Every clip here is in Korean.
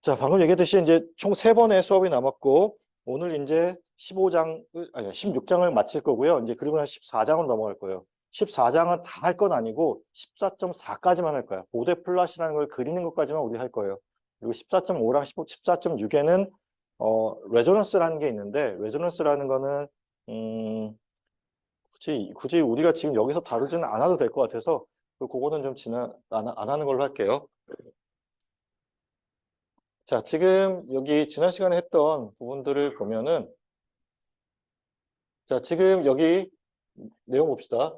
자, 방금 얘기했듯이 이제 총 3번의 수업이 남았고, 오늘 이제 16장을 마칠 거고요. 이제 그리고 나서 14장으로 넘어갈 거예요. 14장은 다 할 건 아니고 14.4까지만 할 거야. 보대 플랫이라는 걸 그리는 것까지만 우리 할 거예요. 그리고 14.5랑 14.6에는 레조넌스라는 게 있는데, 레조넌스라는 거는 굳이 우리가 지금 여기서 다루지는 않아도 될 것 같아서 그거는 좀 안 하는 걸로 할게요. 자, 지금 여기 지난 시간에 했던 부분들을 보면은, 자, 지금 여기 내용 봅시다.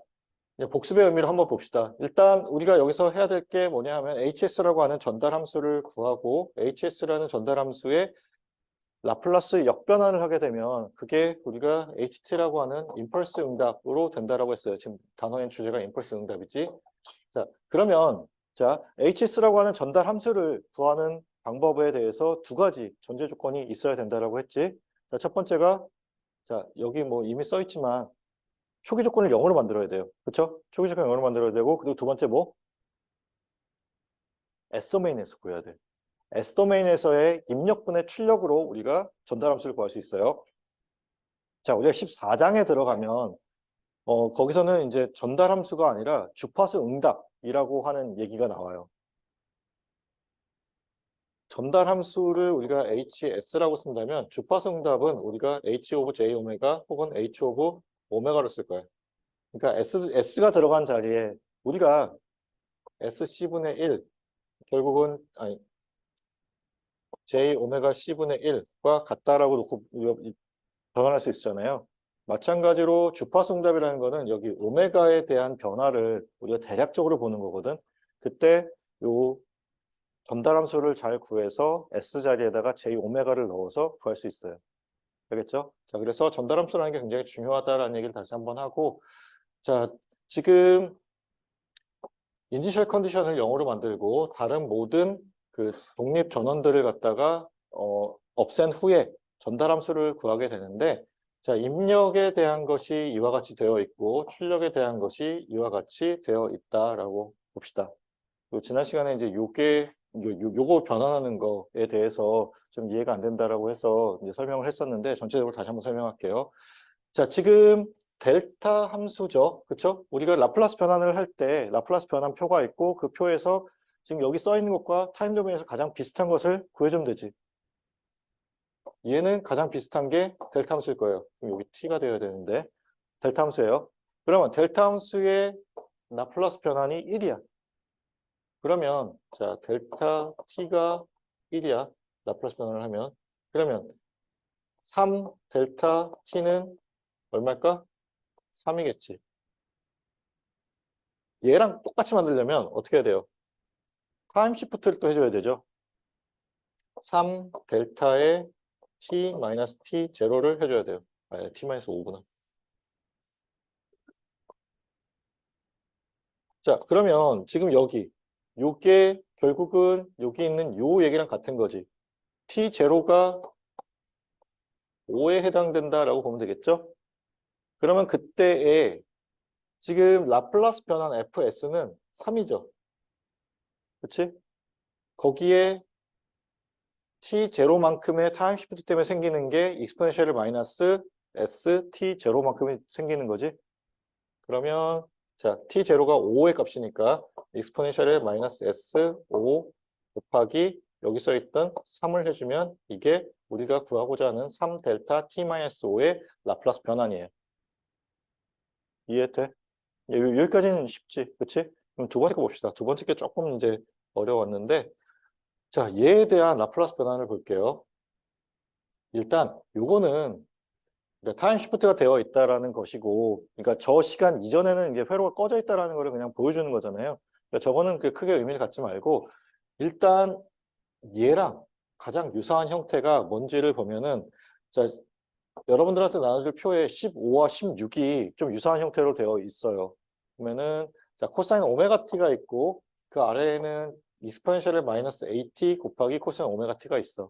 복습의 의미를 한번 봅시다. 일단 우리가 여기서 해야 될 게 뭐냐 하면 HS라고 하는 전달 함수를 구하고, HS라는 전달 함수의 라플라스 역변환을 하게 되면 그게 우리가 HT라고 하는 임펄스 응답으로 된다라고 했어요. 지금 단어의 주제가 임펄스 응답이지. 자, 그러면 자, HS라고 하는 전달 함수를 구하는 방법에 대해서 2가지 전제 조건이 있어야 된다라고 했지. 자, 첫 번째가 자, 여기 뭐 이미 써 있지만 초기 조건을 0으로 만들어야 돼요. 그렇죠? 초기 조건을 0으로 만들어야 되고, 그리고 2번째 뭐? S도메인에서 구해야 돼. S도메인에서의 입력분의 출력으로 우리가 전달 함수를 구할 수 있어요. 자, 우리가 14장에 들어가면 거기서는 이제 전달 함수가 아니라 주파수 응답이라고 하는 얘기가 나와요. 전달 함수를 우리가 HS라고 쓴다면 주파수 응답은 우리가 H 오브 J 오메가 혹은 H 오브 오메가로 쓸 거예요. 그러니까 S가 들어간 자리에 우리가 SC분의 1 결국은 아니 J 오메가 C분의 1과 같다라고 놓고 변환할 수 있잖아요. 마찬가지로 주파수 응답이라는 거는 여기 오메가에 대한 변화를 우리가 대략적으로 보는 거거든. 그때 요 전달 함수를 잘 구해서 S 자리에다가 J 오메가를 넣어서 구할 수 있어요. 알겠죠? 자, 그래서 전달 함수라는 게 굉장히 중요하다라는 얘기를 다시 한번 하고, 자, 지금 이니셜 컨디션을 0으로 만들고 다른 모든 그 독립 전원들을 갖다가 없앤 후에 전달 함수를 구하게 되는데, 자, 입력에 대한 것이 이와 같이 되어 있고 출력에 대한 것이 이와 같이 되어 있다라고 봅시다. 지난 시간에 이제 요거 변환하는 거에 대해서 좀 이해가 안 된다라고 해서 이제 설명을 했었는데 전체적으로 다시 한번 설명할게요. 자, 지금 델타 함수죠. 그렇죠? 우리가 라플라스 변환을 할 때 라플라스 변환표가 있고 그 표에서 지금 여기 써 있는 것과 타임 도메인에서 가장 비슷한 것을 구해주면 되지. 얘는 가장 비슷한 게 델타 함수일 거예요. 그럼 여기 t가 되어야 되는데 델타 함수예요. 그러면 델타 함수의 라플라스 변환이 1이야. 그러면 자 델타 t가 1이야. 라플라스 변환을 하면 그러면 3 델타 t는 얼마일까? 3이겠지. 얘랑 똑같이 만들려면 어떻게 해야 돼요? 타임 시프트를 또 해줘야 되죠. 3 델타의 t 마이너스 t 제로를 해줘야 돼요. 아니, t 마이너스 5구나. 자, 그러면 지금 요게 결국은 여기 있는 요 얘기랑 같은 거지. t 제로가 5에 해당된다라고 보면 되겠죠? 그러면 그때에 지금 라플라스 변환 fs는 3이죠. 그치? 거기에 t0만큼의 타임 시프트 때문에 생기는 게 익스포넨셜 마이너스 s t0만큼이 생기는 거지. 그러면 자 t0가 5의 값이니까 익스포넨셜의 마이너스 s 5 곱하기 여기 써 있던 3을 해주면 이게 우리가 구하고자 하는 3 델타 t 마이너스 5의 라플라스 변환이에요. 이해돼? 여기까지는 쉽지, 그치? 그럼 2번째 거 봅시다. 2번째 게 조금 이제 어려웠는데, 자, 얘에 대한 라플라스 변환을 볼게요. 일단, 요거는 타임 시프트가 되어 있다라는 것이고, 그러니까 저 시간 이전에는 이게 회로가 꺼져 있다라는 걸 그냥 보여주는 거잖아요. 그러니까 저거는 크게 의미를 갖지 말고, 일단 얘랑 가장 유사한 형태가 뭔지를 보면은, 자, 여러분들한테 나눠줄 표에 15와 16이 좀 유사한 형태로 되어 있어요. 그러면은 자 코사인 오메가 t가 있고 그 아래에는 익스포넨셜의 마이너스 at 곱하기 코사인 오메가 t가 있어.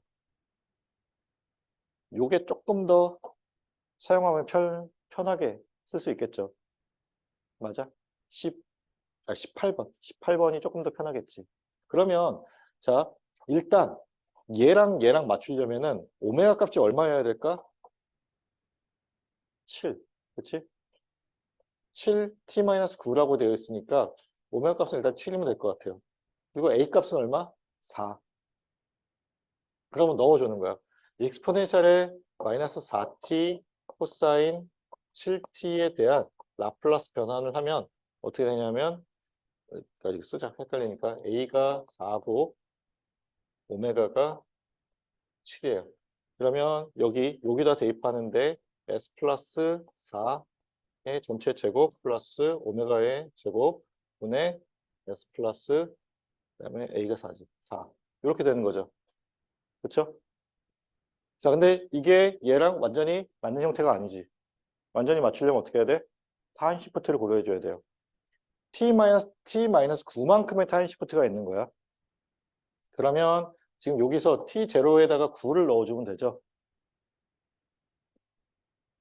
요게 조금 더 사용하면 편하게 쓸 수 있겠죠. 맞아? 18번. 18번이 조금 더 편하겠지. 그러면 자 일단 얘랑 맞추려면은 오메가 값이 얼마여야 될까? 7. 그치? 7t-9라고 되어 있으니까 오메가 값은 일단 7이면 될 것 같아요. 그리고 a 값은 얼마? 4. 그러면 넣어주는 거야. 익스포넨셜의 마이너스 4t 코사인 7t에 대한 라플라스 변환을 하면 어떻게 되냐면, 여기까지 쓰자. 헷갈리니까 a가 4고 오메가가 7이에요. 그러면 여기다 대입하는데 s 플러스 4의 전체 제곱 플러스 오메가의 제곱 분의 s 플러스 그다음에 a가 4지. 4. 이렇게 되는 거죠. 그렇죠? 자, 근데 이게 얘랑 완전히 맞는 형태가 아니지. 완전히 맞추려면 어떻게 해야 돼? 타임 시프트를 고려해 줘야 돼요. t-9만큼의 타임 시프트가 있는 거야. 그러면 지금 여기서 t0에다가 9를 넣어주면 되죠.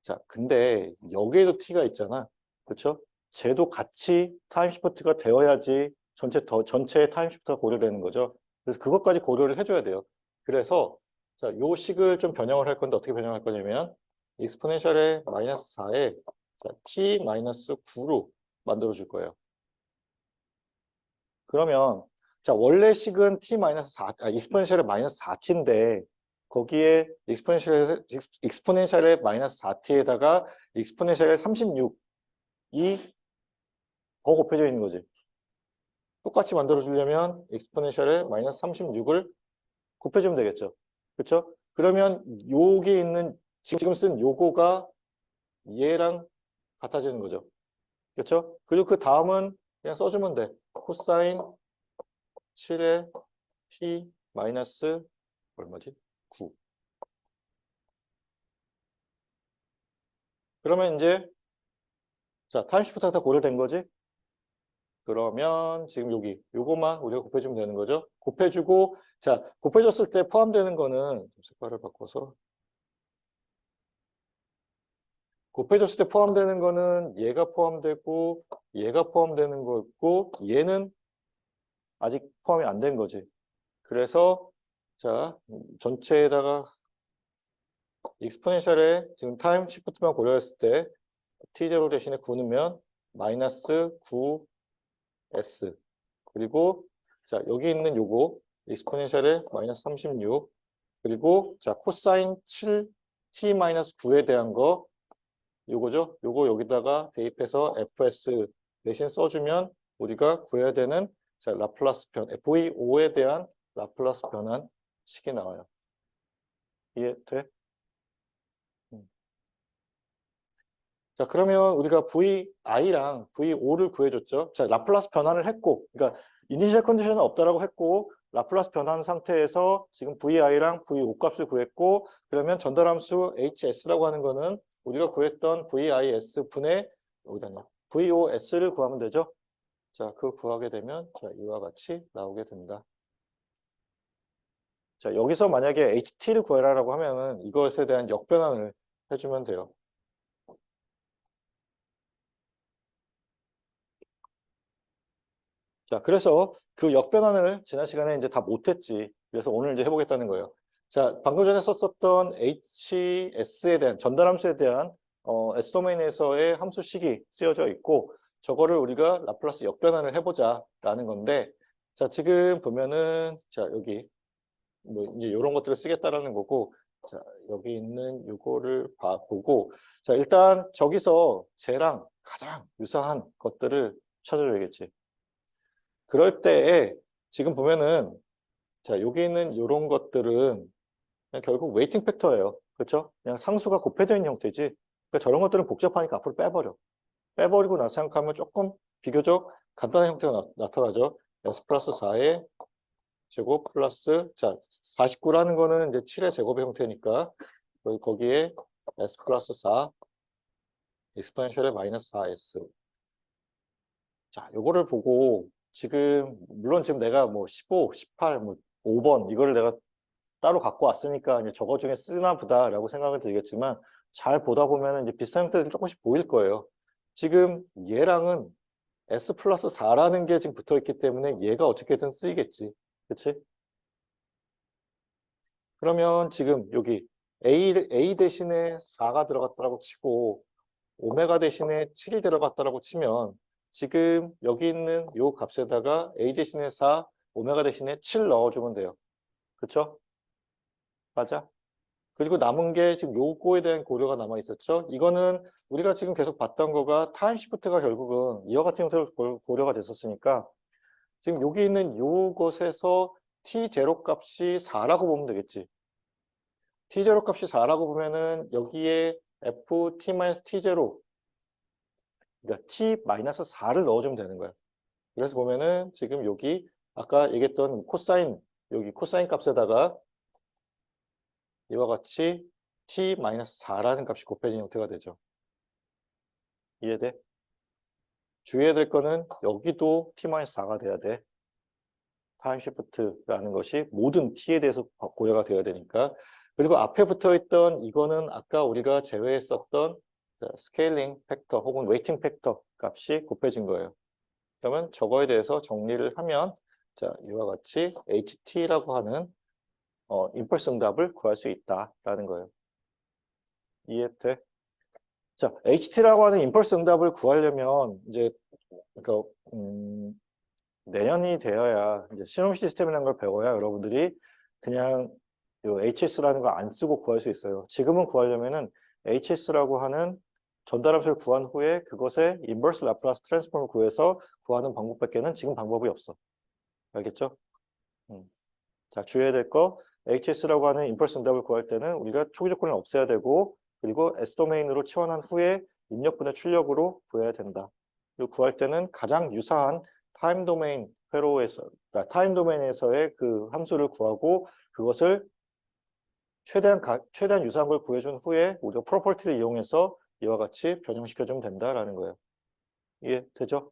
자, 근데 여기에도 t가 있잖아. 그렇죠? 쟤도 같이 타임 시프트가 되어야지 전체의 타임 시프트가 고려되는 거죠. 그래서 그것까지 고려를 해줘야 돼요. 그래서 자, 요 식을 좀 변형을 할 건데 어떻게 변형할 거냐면 익스포넨셜의 마이너스 4에 자, t 마이너스 9로 만들어 줄 거예요. 그러면 자, 원래 식은 t 마이너스 4, 익스포넨셜의 마이너스 4t인데 거기에 익스포넨셜의 마이너스 4t에다가 익스포넨셜의 36이 더 곱해져 있는 거지. 똑같이 만들어 주려면 익스포넨셜의 마이너스 36을 곱해주면 되겠죠. 그렇죠? 그러면 여기 있는 지금 쓴 요거가 얘랑 같아지는 거죠. 그렇죠? 그리고 그 다음은 그냥 써주면 돼. 코사인 7의 t 마이너스 얼마지? 9. 그러면 이제 자, 타임 시프트가 다 고려된 거지? 그러면 지금 요것만 우리가 곱해주면 되는 거죠. 곱해주고 자, 곱해줬을 때 포함되는 거는 좀 색깔을 바꿔서 곱해줬을 때 포함되는 거는 얘가 포함되고 얘가 포함되는 거고 얘는 아직 포함이 안 된 거지. 그래서 자, 전체에다가 익스포넨셜에 지금 타임 시프트만 고려했을 때 t0 대신에 9 넣으면 마이너스 9s 그리고 자 여기 있는 요거 익스포넨셜에 마이너스 36 그리고 자 코사인 7t 마이너스 9에 대한 거 요거죠. 요거 여기다가 대입해서 fs 대신 써주면 우리가 구해야 되는 자 라플라스 v5에 대한 라플라스 변환 식이 나와요. 이해돼? 자, 그러면 우리가 VI랑 V5를 구해줬죠. 자, 라플라스 변환을 했고, 그러니까 이니셜 컨디션은 없다라고 했고, 라플라스 변환 상태에서 지금 VI랑 V5 값을 구했고, 그러면 전달함수 HS라고 하는 거는 우리가 구했던 VIS 분의 여기다냐 VOS를 구하면 되죠. 자, 그걸 구하게 되면 자, 이와 같이 나오게 된다. 자, 여기서 만약에 HT를 구해라라고 하면은 이것에 대한 역변환을 해주면 돼요. 자, 그래서 그 역변환을 지난 시간에 이제 다 못했지. 그래서 오늘 이제 해보겠다는 거예요. 자, 방금 전에 썼었던 HS에 대한, 전달함수에 대한 S도메인에서의 함수식이 쓰여져 있고, 저거를 우리가 라플라스 역변환을 해보자라는 건데, 자, 지금 보면은, 자, 여기, 뭐, 이제 이런 것들을 쓰겠다라는 거고, 자, 여기 있는 요거를 보고, 자, 일단 저기서 쟤랑 가장 유사한 것들을 찾아줘야겠지. 그럴 때에 지금 보면은 자 여기 있는 이런 것들은 그냥 결국 웨이팅 팩터예요. 그렇죠? 그냥 상수가 곱해져 있는 형태지. 그러니까 저런 것들은 복잡하니까 앞으로 빼버려. 빼버리고 나서 생각하면 조금 비교적 간단한 형태가 나타나죠. s 플러스 4의 제곱 플러스 자 49라는 거는 이제 7의 제곱의 형태니까 거기에 s 플러스 4 익스포넨셜의 마이너스 4s 자, 요거를 보고 지금 물론 지금 내가 뭐 15, 18, 뭐 5번 이거를 내가 따로 갖고 왔으니까 이제 저거 중에 쓰나 보다라고 생각이 들겠지만 잘 보다 보면 이제 비슷한 형태들이 조금씩 보일 거예요. 지금 얘랑은 S 플러스 4라는 게 지금 붙어 있기 때문에 얘가 어떻게든 쓰이겠지. 그치? 그러면 지금 여기 A 대신에 4가 들어갔다라고 치고 오메가 대신에 7이 들어갔다라고 치면 지금 여기 있는 요 값에다가 A 대신에 4, 오메가 대신에 7 넣어주면 돼요. 그쵸? 맞아? 그리고 남은 게 지금 요거에 대한 고려가 남아 있었죠. 이거는 우리가 지금 계속 봤던 거가 타임 시프트가 결국은 이와 같은 형태로 고려가 됐었으니까 지금 여기 있는 요것에서 t0 값이 4라고 보면 되겠지. t0 값이 4라고 보면은 여기에 ft-t0 그러니까 t-4를 넣어주면 되는 거야. 그래서 보면은 지금 여기 아까 얘기했던 코사인 여기 코사인 값에다가 이와 같이 t-4라는 값이 곱해진 형태가 되죠. 이해돼? 주의해야 될 거는 여기도 t-4가 돼야 돼. 타임 시프트라는 것이 모든 t에 대해서 고려가 되어야 되니까. 그리고 앞에 붙어 있던 이거는 아까 우리가 제외했었던 스케일링 팩터 혹은 웨이팅 팩터 값이 곱해진 거예요. 그러면 저거에 대해서 정리를 하면 자, 이와 같이 HT라고 하는 임펄스 응답을 구할 수 있다라는 거예요. 이해돼? 자, HT라고 하는 임펄스 응답을 구하려면 이제 그러니까 내년이 되어야 이제 시놉 시스템이라는 걸 배워야 여러분들이 그냥 요 HS라는 거 안 쓰고 구할 수 있어요. 지금은 구하려면은 HS라고 하는 전달함수를 구한 후에 그것의 인버스 라플라스 트랜스폼을 구해서 구하는 방법밖에는 지금 방법이 없어. 알겠죠? 자, 주의해야 될 거 HS라고 하는 임펄스 응답을 구할 때는 우리가 초기 조건을 없애야 되고 그리고 S 도메인으로 치환한 후에 입력분의 출력으로 구해야 된다. 그리고 구할 때는 가장 유사한 타임 도메인 회로에서 타임 도메인에서의 그 함수를 구하고 그것을 최대한 유사한 걸 구해준 후에 우리가 프로퍼티를 이용해서 이와 같이 변형시켜주면 된다라는 거예요. 이해되죠?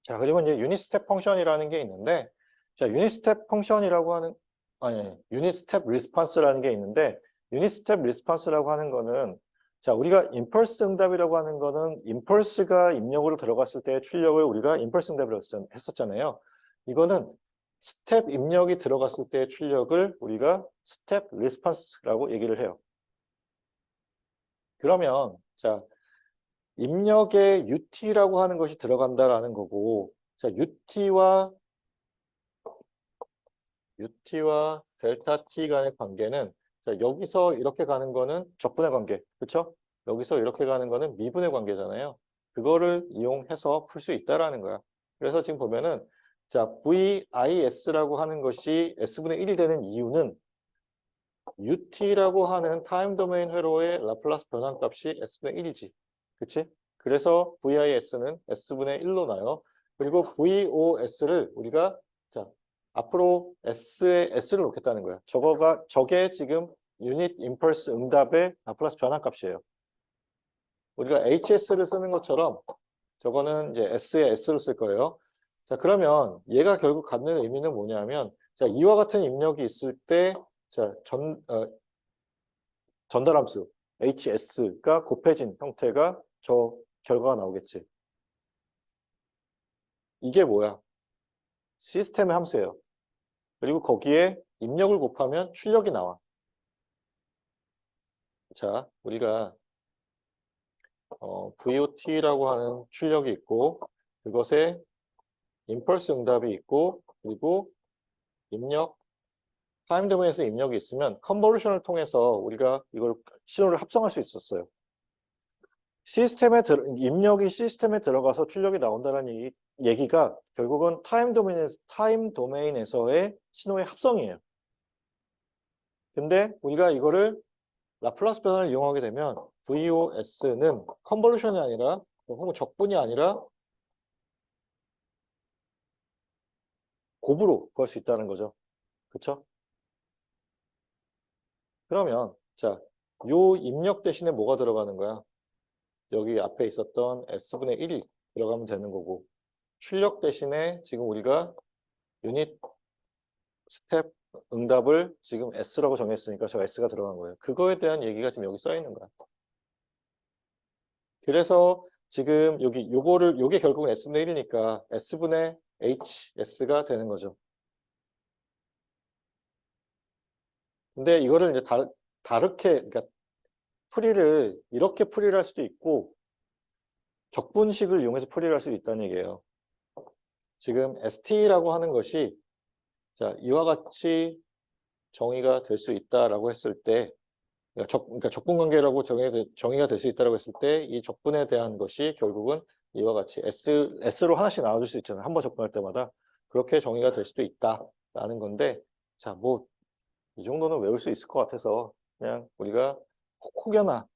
자, 그리고 이제 유닛 스텝 펑션이라는 게 있는데, 자, 유닛 스텝 펑션이라고 하는, 유닛 스텝 리스폰스라는 게 있는데, 유닛 스텝 리스폰스라고 하는 거는, 자, 우리가 임펄스 응답이라고 하는 거는 임펄스가 입력으로 들어갔을 때의 출력을 우리가 임펄스 응답이라고 했었잖아요. 이거는 스텝 입력이 들어갔을 때의 출력을 우리가 스텝 리스폰스라고 얘기를 해요. 그러면, 자, 입력에 UT라고 하는 것이 들어간다라는 거고, 자, UT와 델타 T 간의 관계는, 자, 여기서 이렇게 가는 거는 적분의 관계, 그쵸? 여기서 이렇게 가는 거는 미분의 관계잖아요. 그거를 이용해서 풀 수 있다라는 거야. 그래서 지금 보면은, 자, VIS라고 하는 것이 S분의 1이 되는 이유는 UT라고 하는 타임 도메인 회로의 라플라스 변환값이 S분의 1이지. 그치? 그래서 VIS는 S분의 1로 나요. 그리고 VOS를 우리가 자, 앞으로 S에 S를 놓겠다는 거야. 저게 지금 유닛 임펄스 응답의 라플라스 변환값이에요. 우리가 HS를 쓰는 것처럼 저거는 이제 S에 S를 쓸 거예요. 자, 그러면 얘가 결국 갖는 의미는 뭐냐면 자, 이와 같은 입력이 있을 때 자, 전달함수 HS가 곱해진 형태가 저 결과가 나오겠지. 이게 뭐야? 시스템의 함수예요. 그리고 거기에 입력을 곱하면 출력이 나와. 자, 우리가 VOT라고 하는 출력이 있고 그것에 임펄스 응답이 있고 그리고 입력 타임 도메인에서 입력이 있으면 컨버루션을 통해서 우리가 이걸 신호를 합성할 수 있었어요. 입력이 시스템에 들어가서 출력이 나온다는 얘기가 결국은 타임 도메인에서의 신호의 합성이에요. 근데 우리가 이거를 라플라스 변환을 이용하게 되면 VOS는 컨볼루션이 아니라 혹은 적분이 아니라 곱으로 구할 수 있다는 거죠. 그쵸? 그러면 자, 요 입력 대신에 뭐가 들어가는 거야? 여기 앞에 있었던 S분의 1이 들어가면 되는 거고 출력 대신에 지금 우리가 유닛 스텝 응답을 지금 S라고 정했으니까 저 S가 들어간 거예요. 그거에 대한 얘기가 지금 여기 써 있는 거야. 그래서 지금 요게 결국은 S분의 1이니까 S분의 HS가 되는 거죠. 근데 이거를 이제 다르게, 그러니까 풀이를 이렇게 풀이를 할 수도 있고 적분식을 이용해서 풀이를 할 수도 있다는 얘기예요. 지금 ST라고 하는 것이 자, 이와 같이 정의가 될 수 있다라고 했을 때 그러니까 적분관계라고 정의가 될 수 있다고 했을 때 이 적분에 대한 것이 결국은 이와 같이 S로 하나씩 나눠줄 수 있잖아요. 한 번 적분할 때마다. 그렇게 정의가 될 수도 있다라는 건데 자, 뭐 이 정도는 외울 수 있을 것 같아서 그냥 우리가 혹여나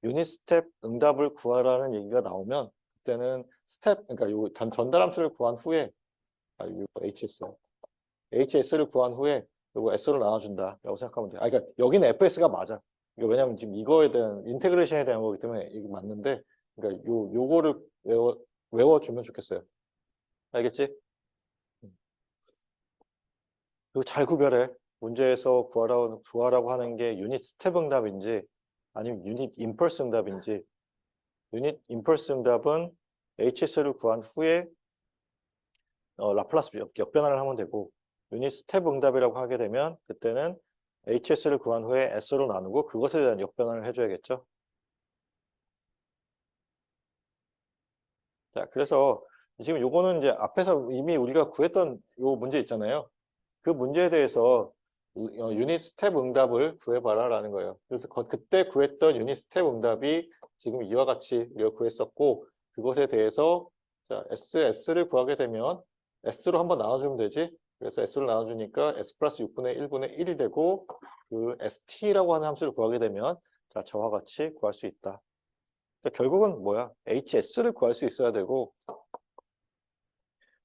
유닛 스텝 응답을 구하라는 얘기가 나오면 그때는 그러니까 요 전달함수를 구한 후에 이거 HS를 구한 후에 이거 S로 나눠준다라고 생각하면 돼요. 그러니까 여기는 FS가 맞아. 이거 왜냐면 지금 이거에 대한 인테그레이션에 대한 거기 때문에 이거 맞는데, 그러니까 요거를 외워주면 좋겠어요. 알겠지? 이거 잘 구별해. 문제에서 구하라고 하는 게 유닛 스텝 응답인지 아니면 유닛 임펄스 응답인지. 유닛 임펄스 응답은 HS를 구한 후에 라플라스 역변환을 하면 되고 유닛 스텝 응답이라고 하게 되면 그때는 HS를 구한 후에 S로 나누고 그것에 대한 역변환을 해줘야겠죠. 자, 그래서 지금 요거는 이제 앞에서 이미 우리가 구했던 요 문제 있잖아요. 그 문제에 대해서 유닛 스텝 응답을 구해봐라라는 거예요. 그래서 그때 구했던 유닛 스텝 응답이 지금 이와 같이 우리가 구했었고 그것에 대해서 자, S를 구하게 되면 S로 한번 나눠주면 되지. 그래서 S를 나눠주니까 S 플러스 6분의 1분의 1이 되고 그 ST라고 하는 함수를 구하게 되면 자, 저와 같이 구할 수 있다. 그러니까 결국은 뭐야? HS를 구할 수 있어야 되고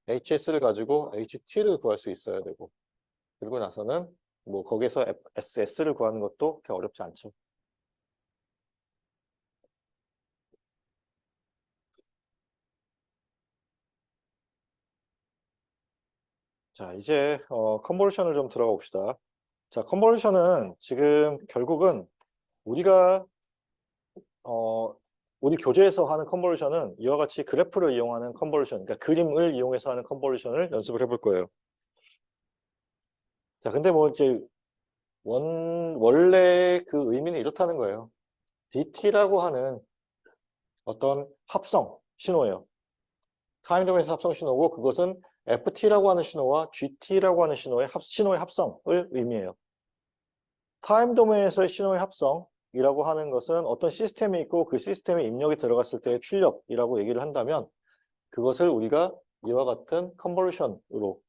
HS를 가지고 HT를 구할 수 있어야 되고 그리고 나서는 뭐 거기서 SS를 구하는 것도 그렇게 어렵지 않죠. 자, 이제 컨볼루션을 좀 들어가 봅시다. 자, 컨볼루션은 지금 결국은 우리가 우리 교재에서 하는 컨볼루션은 이와 같이 그래프를 이용하는 컨볼루션, 그러니까 그림을 이용해서 하는 컨볼루션을 연습을 해볼 거예요. 자, 근데 뭐 이제 원래 그 의미는 이렇다는 거예요. DT라고 하는 어떤 합성 신호예요. 타임 도메인에서 합성 신호고 그것은 FT라고 하는 신호와 GT라고 하는 신호의 합성을 의미해요. 타임 도메인에서의 신호의 합성이라고 하는 것은 어떤 시스템이 있고 그 시스템에 입력이 들어갔을 때의 출력이라고 얘기를 한다면 그것을 우리가 이와 같은 컨볼루션으로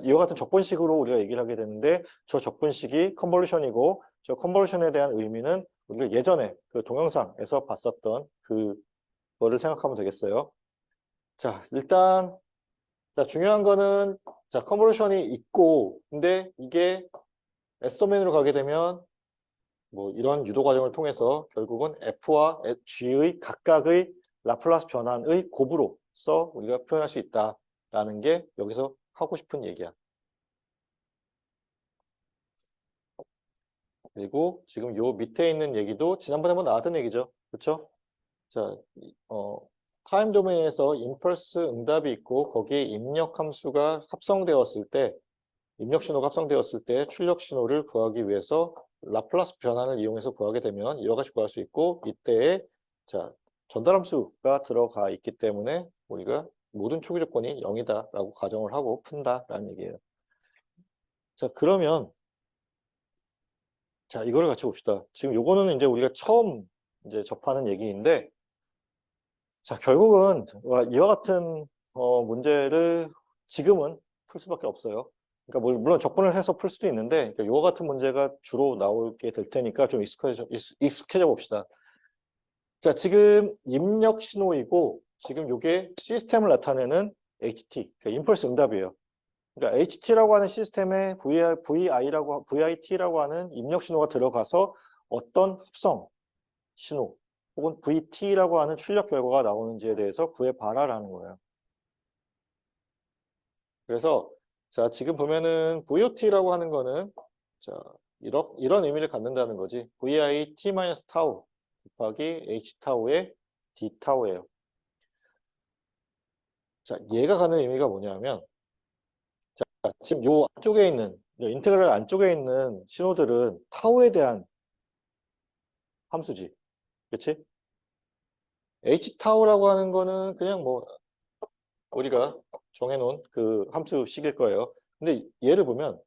이와 같은 적분식으로 우리가 얘기를 하게 되는데 저 적분식이 컨볼루션이고 저 컨볼루션에 대한 의미는 우리가 예전에 그 동영상에서 봤었던 그거를 생각하면 되겠어요. 자, 일단 자, 중요한 거는 자, 컨볼루션이 있고 근데 이게 S도메인으로 가게 되면 뭐 이런 유도 과정을 통해서 결국은 F와 G의 각각의 라플라스 변환의 곱으로써 우리가 표현할 수 있다라는 게 여기서 하고 싶은 얘기야. 그리고 지금 요 밑에 있는 얘기도 지난번에 한번 나왔던 얘기죠. 그렇죠? 자, 타임 도메인에서 임펄스 응답이 있고 거기에 입력 함수가 합성되었을 때 입력 신호가 합성되었을 때 출력 신호를 구하기 위해서 라플라스 변환을 이용해서 구하게 되면 이와 같이 구할 수 있고 이때에 자 전달 함수가 들어가 있기 때문에 우리가 모든 초기 조건이 0이다라고 가정을 하고 푼다라는 얘기예요. 자, 그러면 자 이거를 같이 봅시다. 지금 요거는 이제 우리가 처음 이제 접하는 얘기인데 자 결국은 이와 같은 문제를 지금은 풀 수밖에 없어요. 그러니까 물론 적분을 해서 풀 수도 있는데 그러니까 이와 같은 문제가 주로 나오게 될 테니까 좀 익숙해져 봅시다. 자, 지금 입력 신호이고 지금 이게 시스템을 나타내는 HT, 그러니까 임펄스 응답이에요. 그러니까 HT라고 하는 시스템에 VIT라고 하는 입력 신호가 들어가서 어떤 합성 신호 혹은 VT라고 하는 출력 결과가 나오는지에 대해서 구해봐라라는 거예요. 그래서 자 지금 보면은 VOT라고 하는 거는 자 이런 의미를 갖는다는 거지. VI T-타우 곱하기 H 타우의 D 타우예요. 자, 얘가 가는 의미가 뭐냐면, 자, 지금 요 안쪽에 있는, 요 인테그랄 안쪽에 있는 신호들은 타우에 대한 함수지. 그치? h 타우라고 하는 거는 그냥 뭐, 우리가 정해놓은 그 함수식일 거예요. 근데 얘를 보면,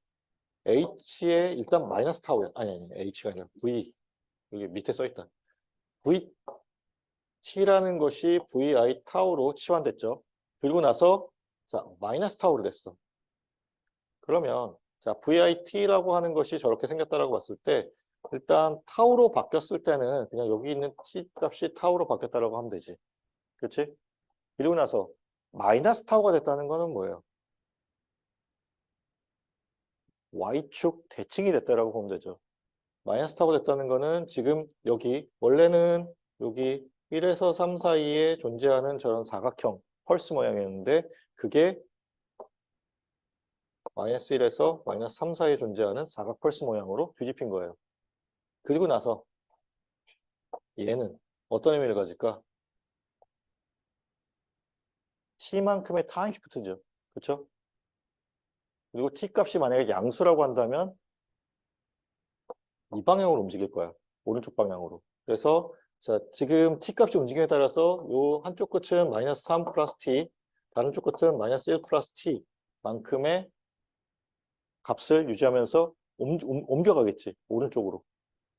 h에 일단 마이너스 타우야. 아니, h가 아니라 v. 여기 밑에 써 있다. vt라는 것이 vi 타우로 치환됐죠. 그리고 나서, 자, 마이너스 타우로 됐어. 그러면 자 VIT라고 하는 것이 저렇게 생겼다라고 봤을 때 일단 타우로 바뀌었을 때는 그냥 여기 있는 T 값이 타우로 바뀌었다라고 하면 되지. 그렇지? 그리고 나서 마이너스 타우가 됐다는 거는 뭐예요? Y축 대칭이 됐다라고 보면 되죠. 마이너스 타우가 됐다는 거는 지금 여기 원래는 여기 1에서 3 사이에 존재하는 저런 사각형 펄스 모양이었는데 그게 마이너스 1에서 마이너스 3 사이에 존재하는 사각 펄스 모양으로 뒤집힌 거예요. 그리고 나서 얘는 어떤 의미를 가질까? t만큼의 타임 시프트죠. 그렇죠? 그리고 t 값이 만약에 양수라고 한다면 이 방향으로 움직일 거야. 오른쪽 방향으로. 그래서 자, 지금 t 값이 움직임에 따라서 요 한쪽 끝은 마이너스 3 플러스 t, 다른 쪽 끝은 마이너스 1 플러스 t 만큼의 값을 유지하면서 옮겨가겠지. 오른쪽으로.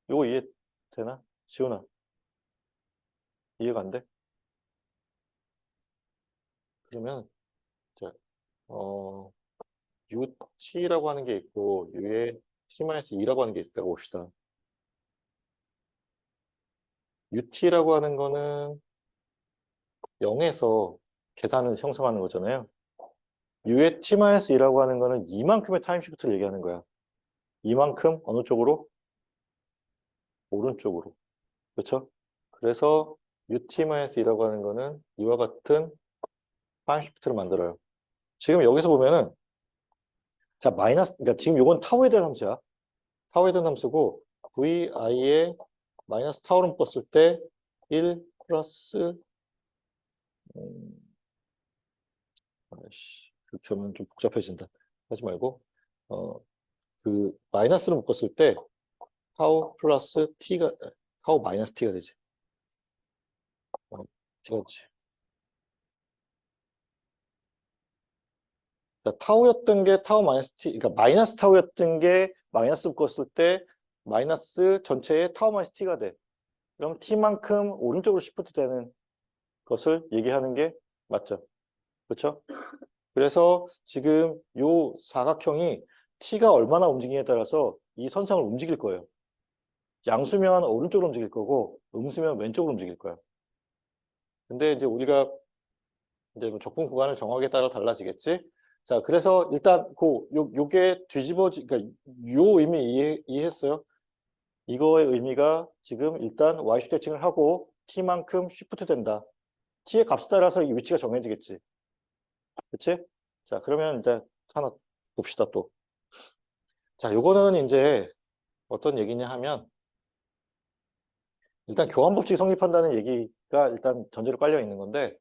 이거 이해되나? 지훈아, 이해가 안 돼? 그러면 자, UT라고 하는 게 있고 U에 T-2라고 하는 게 있다고 봅시다. UT라고 하는 거는 0에서 계단을 형성하는 거잖아요. U의 T-2라고 하는 거는 이만큼의 타임 시프트를 얘기하는 거야. 이만큼 어느 쪽으로? 오른쪽으로. 그렇죠? 그래서 UT-2라고 하는 거는 이와 같은 타임 시프트를 만들어요. 지금 여기서 보면은 자, 마이너스, 그러니까 지금 요건 타우에 대한 함수야. 타우에 대한 함수고 VI에 마이너스 타우를 묶었을 때 1 플러스 아이씨, 그렇게 하면 좀 복잡해진다. 하지 말고 그 마이너스를 묶었을 때 타우 플러스 t가 타우 마이너스 t가 되지. t가 되지. 그러니까 타우였던 게 타우 마이너스 t, 그러니까 마이너스 타우였던 게 마이너스 묶었을 때 마이너스 전체의 타우 마이너스 t가 돼. 그럼 t만큼 오른쪽으로 시프트 되는 것을 얘기하는 게 맞죠. 그렇죠? 그래서 지금 요 사각형이 t가 얼마나 움직이냐에 따라서 이 선상을 움직일 거예요. 양수면 오른쪽으로 움직일 거고 음수면 왼쪽으로 움직일 거야. 근데 이제 우리가 이제 뭐 적분 구간을 정하기에 따라 달라지겠지. 자, 그래서 일단 요게 그러니까 요 의미 이해했어요? 이거의 의미가 지금 일단 y축 대칭을 하고 t만큼 쉬프트 된다. t의 값에 따라서 이 위치가 정해지겠지. 그치? 자, 그러면 이제 하나 봅시다 또. 자, 요거는 이제 어떤 얘기냐 하면 일단 교환법칙이 성립한다는 얘기가 일단 전제로 깔려 있는 건데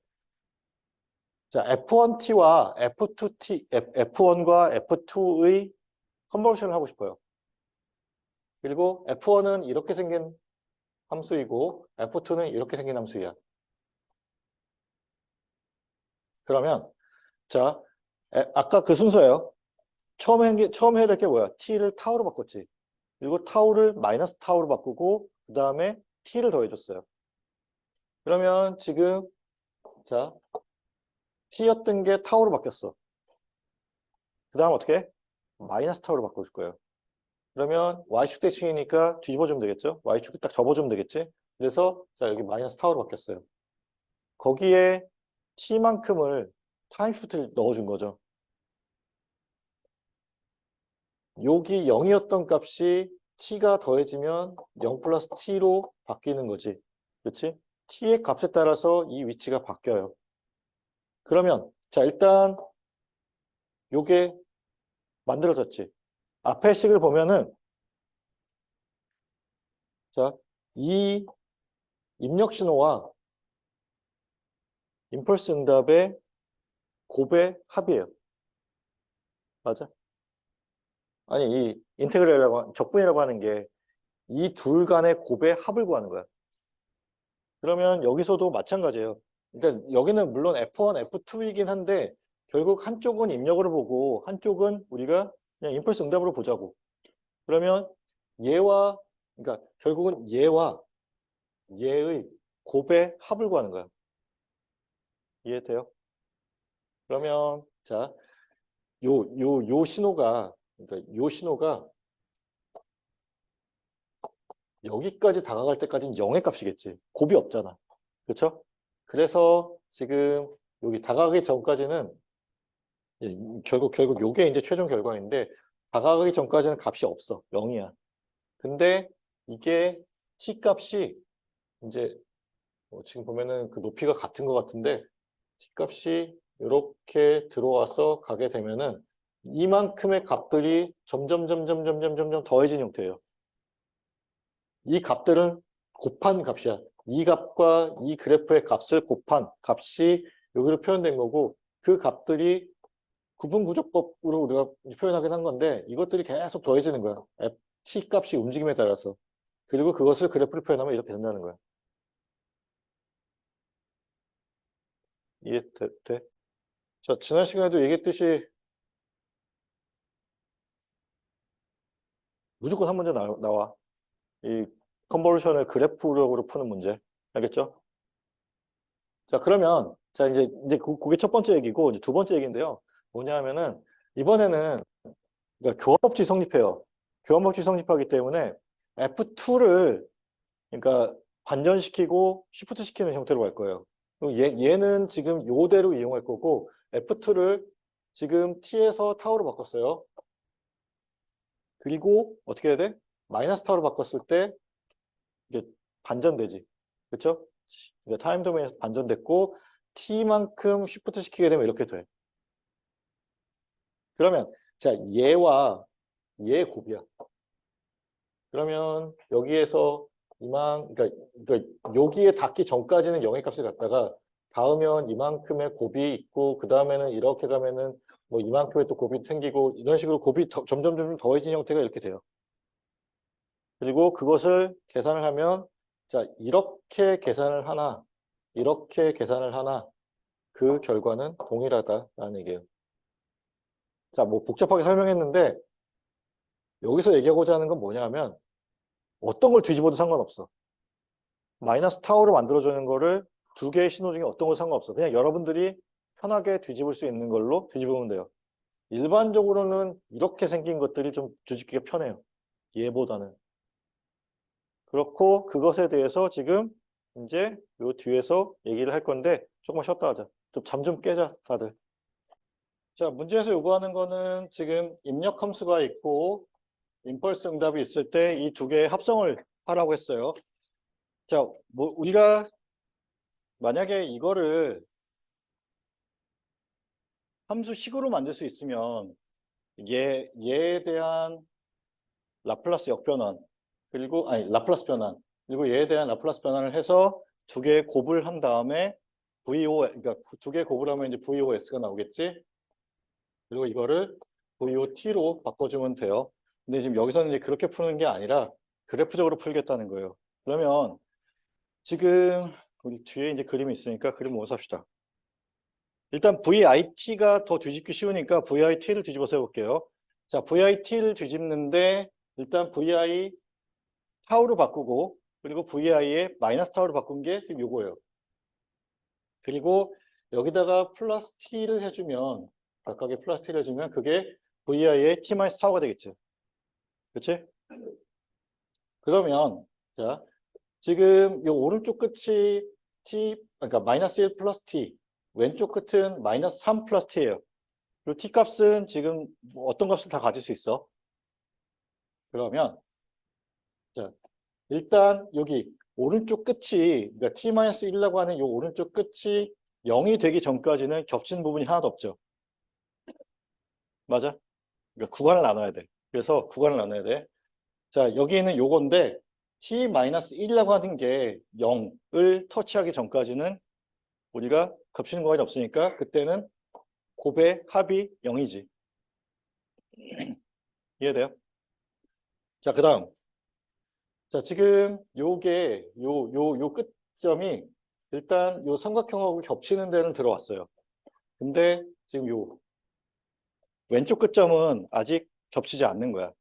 자, F1T와 F2T, F1과 F2의 컨버전을 하고 싶어요. 그리고 F1은 이렇게 생긴 함수이고 F2는 이렇게 생긴 함수야. 그러면 자, 아까 그 순서예요. 처음 해야 될 게 뭐야? T를 타우로 바꿨지. 그리고 타우를 마이너스 타우로 바꾸고 그 다음에 T를 더해줬어요. 그러면 지금 자 T였던 게 타우로 바뀌었어. 그 다음 어떻게 해? 마이너스 타우로 바꿔줄 거예요. 그러면 y축 대칭이니까 뒤집어주면 되겠죠? y축 딱 접어주면 되겠지? 그래서 자 여기 마이너스 타우로 바뀌었어요. 거기에 t만큼을 타임 시프트를 넣어준 거죠. 여기 0이었던 값이 t가 더해지면 0 플러스 t로 바뀌는 거지. 그렇지? t의 값에 따라서 이 위치가 바뀌어요. 그러면 자 일단 요게 만들어졌지. 앞에 식을 보면은 자, 이 입력 신호와 임펄스 응답의 곱의 합이에요. 맞아? 아니, 이 인테그랄이라고, 적분이라고 하는 게 이 둘 간의 곱의 합을 구하는 거야. 그러면 여기서도 마찬가지예요. 그러니까 여기는 물론 F1, F2이긴 한데 결국 한쪽은 입력으로 보고 한쪽은 우리가 그냥 임펄스 응답으로 보자고. 그러면 얘와, 그러니까 결국은 얘와 얘의 곱의 합을 구하는 거야. 이해돼요? 그러면 자, 요 신호가, 그러니까 요 신호가 여기까지 다가갈 때까지는 0의 값이겠지. 곱이 없잖아. 그렇죠? 그래서 지금 여기 다가가기 전까지는 결국 요게 이제 최종 결과인데 다가가기 전까지는 값이 없어. 0이야. 근데 이게 t 값이 이제 지금 보면은 그 높이가 같은 것 같은데 t 값이 이렇게 들어와서 가게 되면은 이만큼의 값들이 점점 더해진 형태예요. 이 값들은 곱한 값이야. 이 값과 이 그래프의 값을 곱한 값이 여기로 표현된 거고 그 값들이 구분구조법으로 우리가 표현하긴 한 건데 이것들이 계속 더해지는 거야. t 값이 움직임에 따라서. 그리고 그것을 그래프로 표현하면 이렇게 된다는 거야. 이해돼? 자, 지난 시간에도 얘기했듯이 무조건 한 문제 나와. 이 컨볼루션을 그래프력으로 푸는 문제. 알겠죠? 자, 그러면 자 이제 그게 첫 번째 얘기고 이제 두 번째 얘기인데요. 뭐냐면은 이번에는 그러니까 교환법칙 성립해요. 교환법칙 성립하기 때문에 F2를 그러니까 반전시키고 쉬프트 시키는 형태로 갈 거예요. 그럼 얘는 지금 요대로 이용할 거고 F2를 지금 T에서 타우로 바꿨어요. 그리고 어떻게 해야 돼? 마이너스 타우로 바꿨을 때 이게 반전되지. 그렇죠? 그러니까 타임 도메인에서 반전됐고 T만큼 쉬프트 시키게 되면 이렇게 돼. 그러면 자 얘와 얘 곱이야. 그러면 여기에서 그러니까 여기에 닿기 전까지는 0의 값을 갖다가 닿으면 이만큼의 곱이 있고 그 다음에는 이렇게 가면은 뭐 이만큼의 또 곱이 생기고 이런 식으로 곱이 점점 더해진 형태가 이렇게 돼요. 그리고 그것을 계산을 하면 자 이렇게 계산을 하나 이렇게 계산을 하나 그 결과는 동일하다라는 얘기예요. 자 뭐 복잡하게 설명했는데 여기서 얘기하고자 하는 건 뭐냐면 어떤 걸 뒤집어도 상관없어. 마이너스 타우로 만들어주는 거를 두 개의 신호 중에 어떤 거 상관없어. 그냥 여러분들이 편하게 뒤집을 수 있는 걸로 뒤집으면 돼요. 일반적으로는 이렇게 생긴 것들이 좀 뒤집기가 편해요. 얘보다는. 그렇고 그것에 대해서 지금 이제 요 뒤에서 얘기를 할 건데 조금만 쉬었다 하자. 좀 잠 좀 깨자 다들. 자 문제에서 요구하는 거는 지금 입력 함수가 있고 임펄스 응답이 있을 때 이 두 개의 합성을 하라고 했어요. 자, 뭐 우리가 만약에 이거를 함수식으로 만들 수 있으면 얘에 대한 라플라스 역변환 그리고 아니 라플라스 변환 그리고 얘에 대한 라플라스 변환을 해서 두 개의 곱을 한 다음에 VO 그러니까 두 개의 곱을 하면 이제 VOS가 나오겠지. 그리고 이거를 VOT로 바꿔주면 돼요. 근데 지금 여기서는 이제 그렇게 푸는 게 아니라 그래프적으로 풀겠다는 거예요. 그러면 지금 우리 뒤에 이제 그림이 있으니까 그림 먼저 삽시다. 일단 VIT가 더 뒤집기 쉬우니까 VIT를 뒤집어서 해볼게요. 자, VIT를 뒤집는데 일단 VI 타우로 바꾸고 그리고 VI의 마이너스 타우로 바꾼 게 요거예요. 그리고 여기다가 플러스 T를 해주면 각각의 플러스 T를 해주면 그게 VI의 T 마이너스 타우가 되겠죠. 그렇지? 그러면 자 지금 요 오른쪽 끝이 T 그러니까 마이너스 1 플러스 T 왼쪽 끝은 마이너스 3 플러스 T예요. 그리고 t 값은 지금 뭐 어떤 값을 다 가질 수 있어. 그러면 자, 일단 여기 오른쪽 끝이 그러니까 t-1이라고 하는 이 오른쪽 끝이 0이 되기 전까지는 겹치는 부분이 하나도 없죠. 맞아? 그러니까 구간을 나눠야 돼. 그래서 구간을 나눠야 돼. 자, 여기는 요건데 t-1이라고 하는 게 0을 터치하기 전까지는 우리가 겹치는 구간이 없으니까 그때는 곱의 합이 0이지. 이해돼요? 자, 그 다음. 자, 지금 요게, 요 끝점이 일단 요 삼각형하고 겹치는 데는 들어왔어요. 근데 지금 요 왼쪽 끝점은 아직 겹치지 않는 거야.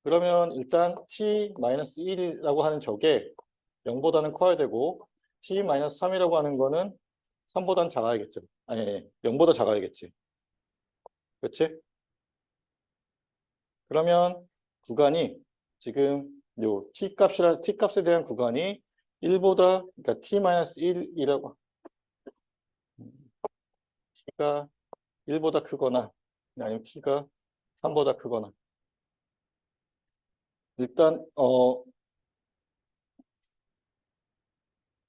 그러면 일단 t-1이라고 하는 저게 0보다는 커야 되고 t-3이라고 하는 거는 3보다는 작아야겠죠. 아니, 0보다 작아야겠지. 그렇지? 그러면 구간이 지금 요 t 값에 대한 구간이 1보다 그러니까 t-1이라고 t가 1보다 크거나 아니면 t가 3보다 크거나 일단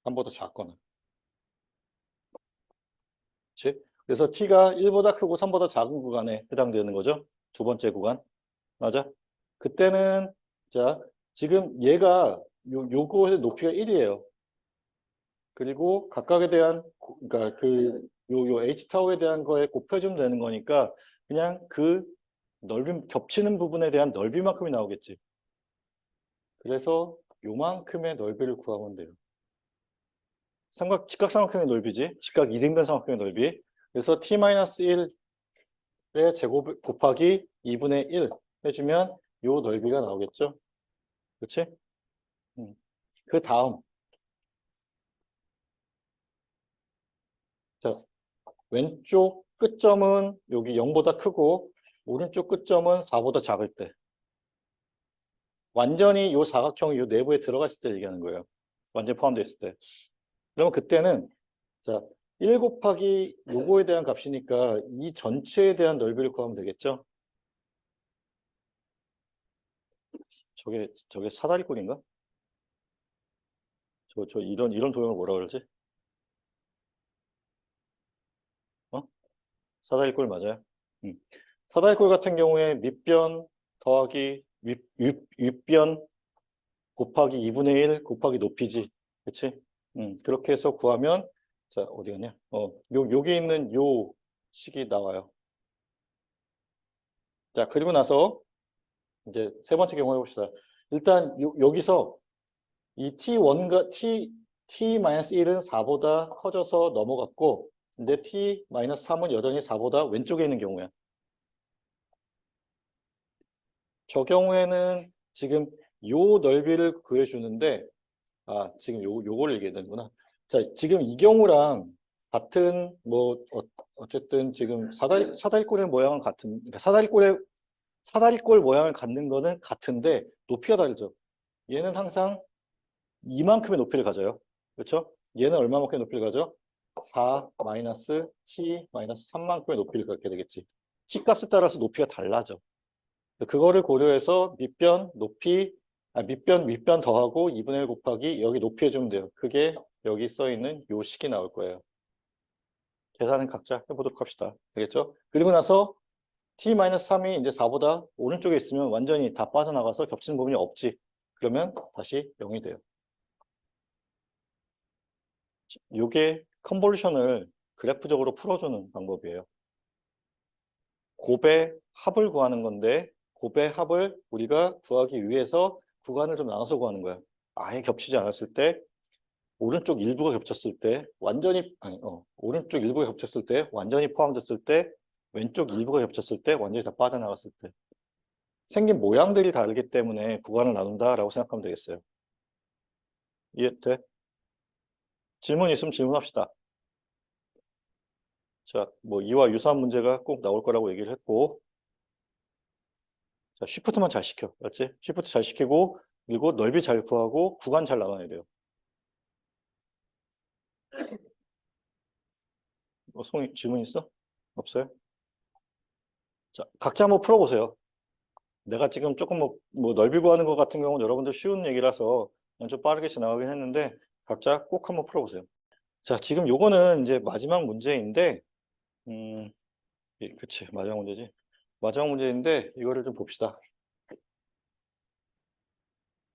3보다 작거나 그렇지? 그래서 t가 1보다 크고 3보다 작은 구간에 해당되는 거죠. 두 번째 구간. 맞아? 그때는 자, 지금 얘가 요거의 높이가 1이에요. 그리고 각각에 대한 그러니까 요 h 타워에 대한 거에 곱해주면 되는 거니까 그냥 그 넓이 겹치는 부분에 대한 넓이만큼이 나오겠지. 그래서 요만큼의 넓이를 구하면 돼요. 직각삼각형의 넓이지. 직각 이등변 삼각형의 넓이. 그래서 t-1의 제곱 곱하기 2분의 1 해주면 요 넓이가 나오겠죠. 그렇지? 그 다음 자, 왼쪽 끝점은 여기 0보다 크고 오른쪽 끝점은 4보다 작을 때 완전히 요 사각형이 요 내부에 들어갔을 때 얘기하는 거예요. 완전히 포함되어 있을 때. 그러면 그때는 자, 1 곱하기 요거에 대한 값이니까 이 전체에 대한 넓이를 구하면 되겠죠? 저게 사다리꼴인가? 이런 도형을 뭐라 그러지? 어? 사다리꼴 맞아요? 사다리꼴 같은 경우에 밑변 더하기 윗변 곱하기 2분의 1 곱하기 높이지. 그치? 그렇게 해서 구하면, 자, 어디 갔냐? 여기 있는 요 식이 나와요. 자, 그리고 나서 이제 세 번째 경우 해봅시다. 일단 여기서 이 t1과 t-1은 4보다 커져서 넘어갔고, 근데 t-3은 여전히 4보다 왼쪽에 있는 경우야. 저 경우에는 지금 요 넓이를 구해주는데, 지금 요거를 얘기해야 되는구나. 자, 지금 이 경우랑 같은, 어쨌든 지금 사다리꼴의 모양은 그러니까 사다리꼴 모양을 갖는 거는 같은데, 높이가 다르죠. 얘는 항상 이만큼의 높이를 가져요. 그렇죠? 얘는 얼마만큼의 높이를 가져? 4 마이너스 t 마이너스 3만큼의 높이를 갖게 되겠지. t 값에 따라서 높이가 달라져. 그거를 고려해서 윗변 더하고 2분의 1 곱하기 여기 높이 해주면 돼요. 그게 여기 써 있는 요 식이 나올 거예요. 계산은 각자 해보도록 합시다. 되겠죠? 그리고 나서 t-3이 이제 4보다 오른쪽에 있으면 완전히 다 빠져나가서 겹치는 부분이 없지. 그러면 다시 0이 돼요. 요게 컨볼루션을 그래프적으로 풀어주는 방법이에요. 곱의 합을 구하는 건데 곱의 합을 우리가 구하기 위해서 구간을 좀 나눠서 구하는 거야. 아예 겹치지 않았을 때 오른쪽 일부가 겹쳤을 때 완전히 오른쪽 일부가 겹쳤을 때 완전히 포함됐을 때 왼쪽 일부가 겹쳤을 때 완전히 다 빠져나갔을 때 생긴 모양들이 다르기 때문에 구간을 나눈다라고 생각하면 되겠어요. 이해돼? 질문 있으면 질문합시다. 자, 이와 유사한 문제가 꼭 나올 거라고 얘기를 했고 자, 쉬프트만 잘 시켜. 알았지? 쉬프트 잘 시키고 그리고 넓이 잘 구하고 구간 잘 나눠야 돼요. 송이 질문 있어? 없어요? 자, 각자 한번 풀어보세요. 내가 지금 조금 넓이 구하는 것 같은 경우는 여러분들 쉬운 얘기라서 그냥 좀 빠르게 지나가긴 했는데 각자 꼭 한번 풀어보세요. 자, 지금 요거는 이제 마지막 문제인데 그치, 마지막 문제지. 마지막 문제인데 이거를 좀 봅시다.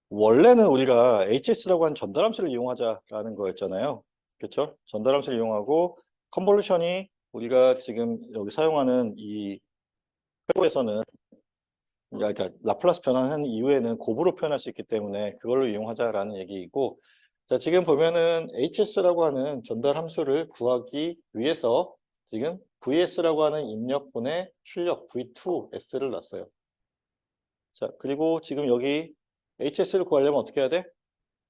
원래는 우리가 HS라고 하는 전달함수를 이용하자라는 거였잖아요. 그렇죠? 전달함수를 이용하고 컨볼루션이 우리가 지금 여기 사용하는 이 회로에서는 그러니까 라플라스 변환한 이후에는 곱으로 표현할 수 있기 때문에 그걸로 이용하자라는 얘기이고, 자, 지금 보면은 HS라고 하는 전달 함수를 구하기 위해서 지금 VS라고 하는 입력분의 출력 V2S를 놨어요. 자, 그리고 지금 여기 HS를 구하려면 어떻게 해야 돼?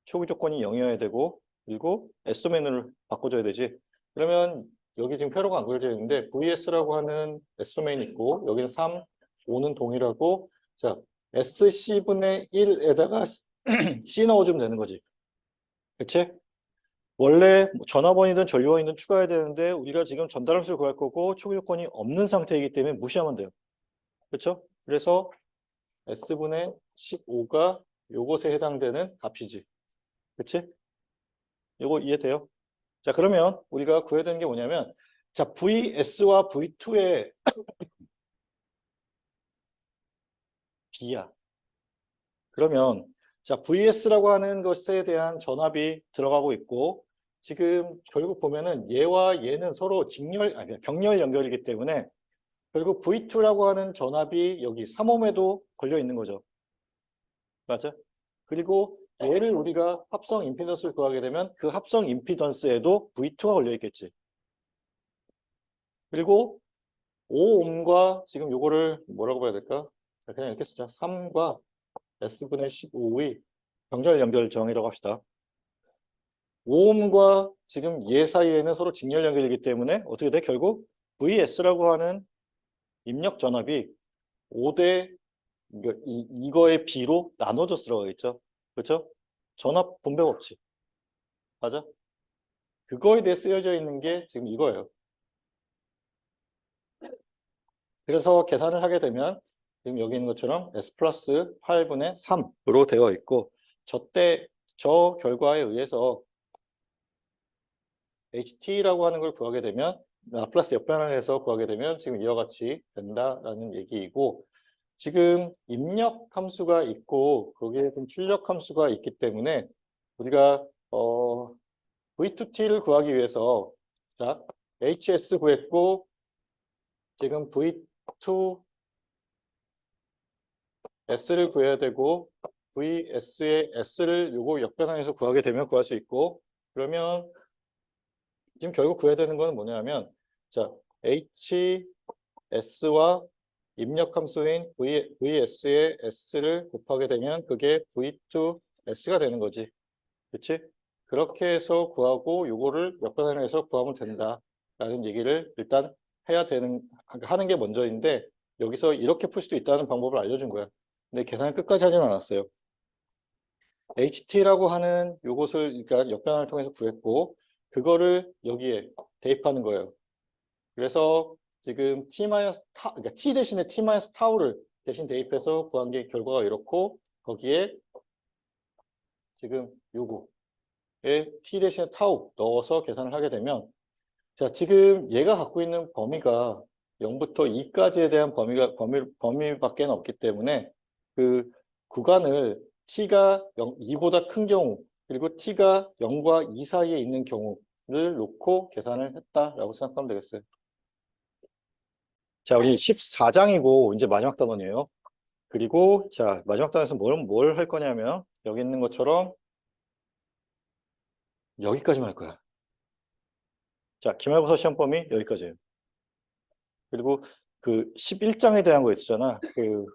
초기 조건이 0이어야 되고, 그리고 S 도메인을 바꿔줘야 되지. 그러면 여기 지금 회로가 안 그려져 있는데 VS라고 하는 S 도메인이 있고, 여기는 3, 5는 동일하고, 자, SC분의 1에다가 C 넣어주면 되는 거지. 그치? 원래 전화번이든 전류원이든 추가해야 되는데 우리가 지금 전달함수를 구할 거고 초기 조건이 없는 상태이기 때문에 무시하면 돼요. 그렇죠? 그래서 S분의 15가 요것에 해당되는 값이지. 그치? 요거 이해돼요? 자, 그러면 우리가 구해야 되는 게 뭐냐면, 자, VS와 V2의 B야. 그러면, 자, VS라고 하는 것에 대한 전압이 들어가고 있고, 지금 결국 보면은 얘와 얘는 서로 아니, 병렬 연결이기 때문에 결국 V2라고 하는 전압이 여기 3옴에도 걸려 있는 거죠. 맞아? 그리고 얘를 우리가 합성 임피던스를 구하게 되면 그 합성 임피던스에도 V2가 걸려 있겠지. 그리고 5옴과 지금 요거를 뭐라고 봐야 될까? 자, 그냥 이렇게 쓰자. 3과 S분의 15의 병렬 연결 정이라고 합시다. 5옴과 지금 얘 사이에는 서로 직렬 연결이기 때문에 어떻게 돼? 결국 VS라고 하는 입력 전압이 5대 이거의 B로 나눠져서 들어가겠죠. 그렇죠? 전압 분배 법칙. 맞아? 그거에 대해 쓰여져 있는 게 지금 이거예요. 그래서 계산을 하게 되면 지금 여기 있는 것처럼 S 플러스 8분의 3으로 되어 있고 저 결과에 의해서 HT라고 하는 걸 구하게 되면 라플라스 역변환을 해서 구하게 되면 지금 이와 같이 된다라는 얘기이고, 지금 입력 함수가 있고 거기에 좀 출력 함수가 있기 때문에 우리가 V2T를 구하기 위해서 자 HS 구했고 지금 V2S를 구해야 되고 VS의 S를 요거 역변환해서 구하게 되면 구할 수 있고, 그러면 지금 결국 구해야 되는 건 뭐냐면 자 HS와 입력 함수인 VS의 S를 곱하게 되면 그게 V2S가 되는 거지. 그치? 그렇게 해서 구하고 요거를 역변환해서 구하면 된다라는 얘기를 일단 하는 게 먼저인데, 여기서 이렇게 풀 수도 있다는 방법을 알려준 거야. 근데 계산을 끝까지 하진 않았어요. HT라고 하는 요것을 그러니까 역변환을 통해서 구했고 그거를 여기에 대입하는 거예요. 그래서 지금 그러니까 T 대신에 T-타우를 대신 대입해서 구한 게 결과가 이렇고, 거기에 지금 요거에 T 대신에 타우 넣어서 계산을 하게 되면, 자, 지금 얘가 갖고 있는 범위가 0부터 2까지에 대한 범위밖에 없기 때문에 그 구간을 T가 2보다 큰 경우, 그리고 T가 0과 2 사이에 있는 경우를 놓고 계산을 했다라고 생각하면 되겠어요. 자, 우리 14장이고 이제 마지막 단원이에요. 그리고 자, 마지막 단원에서 뭘 할 거냐면 여기 있는 것처럼 여기까지만 할 거야. 자, 기말고사 시험 범위 여기까지예요. 그리고 그 11장에 대한 거 있었잖아. 그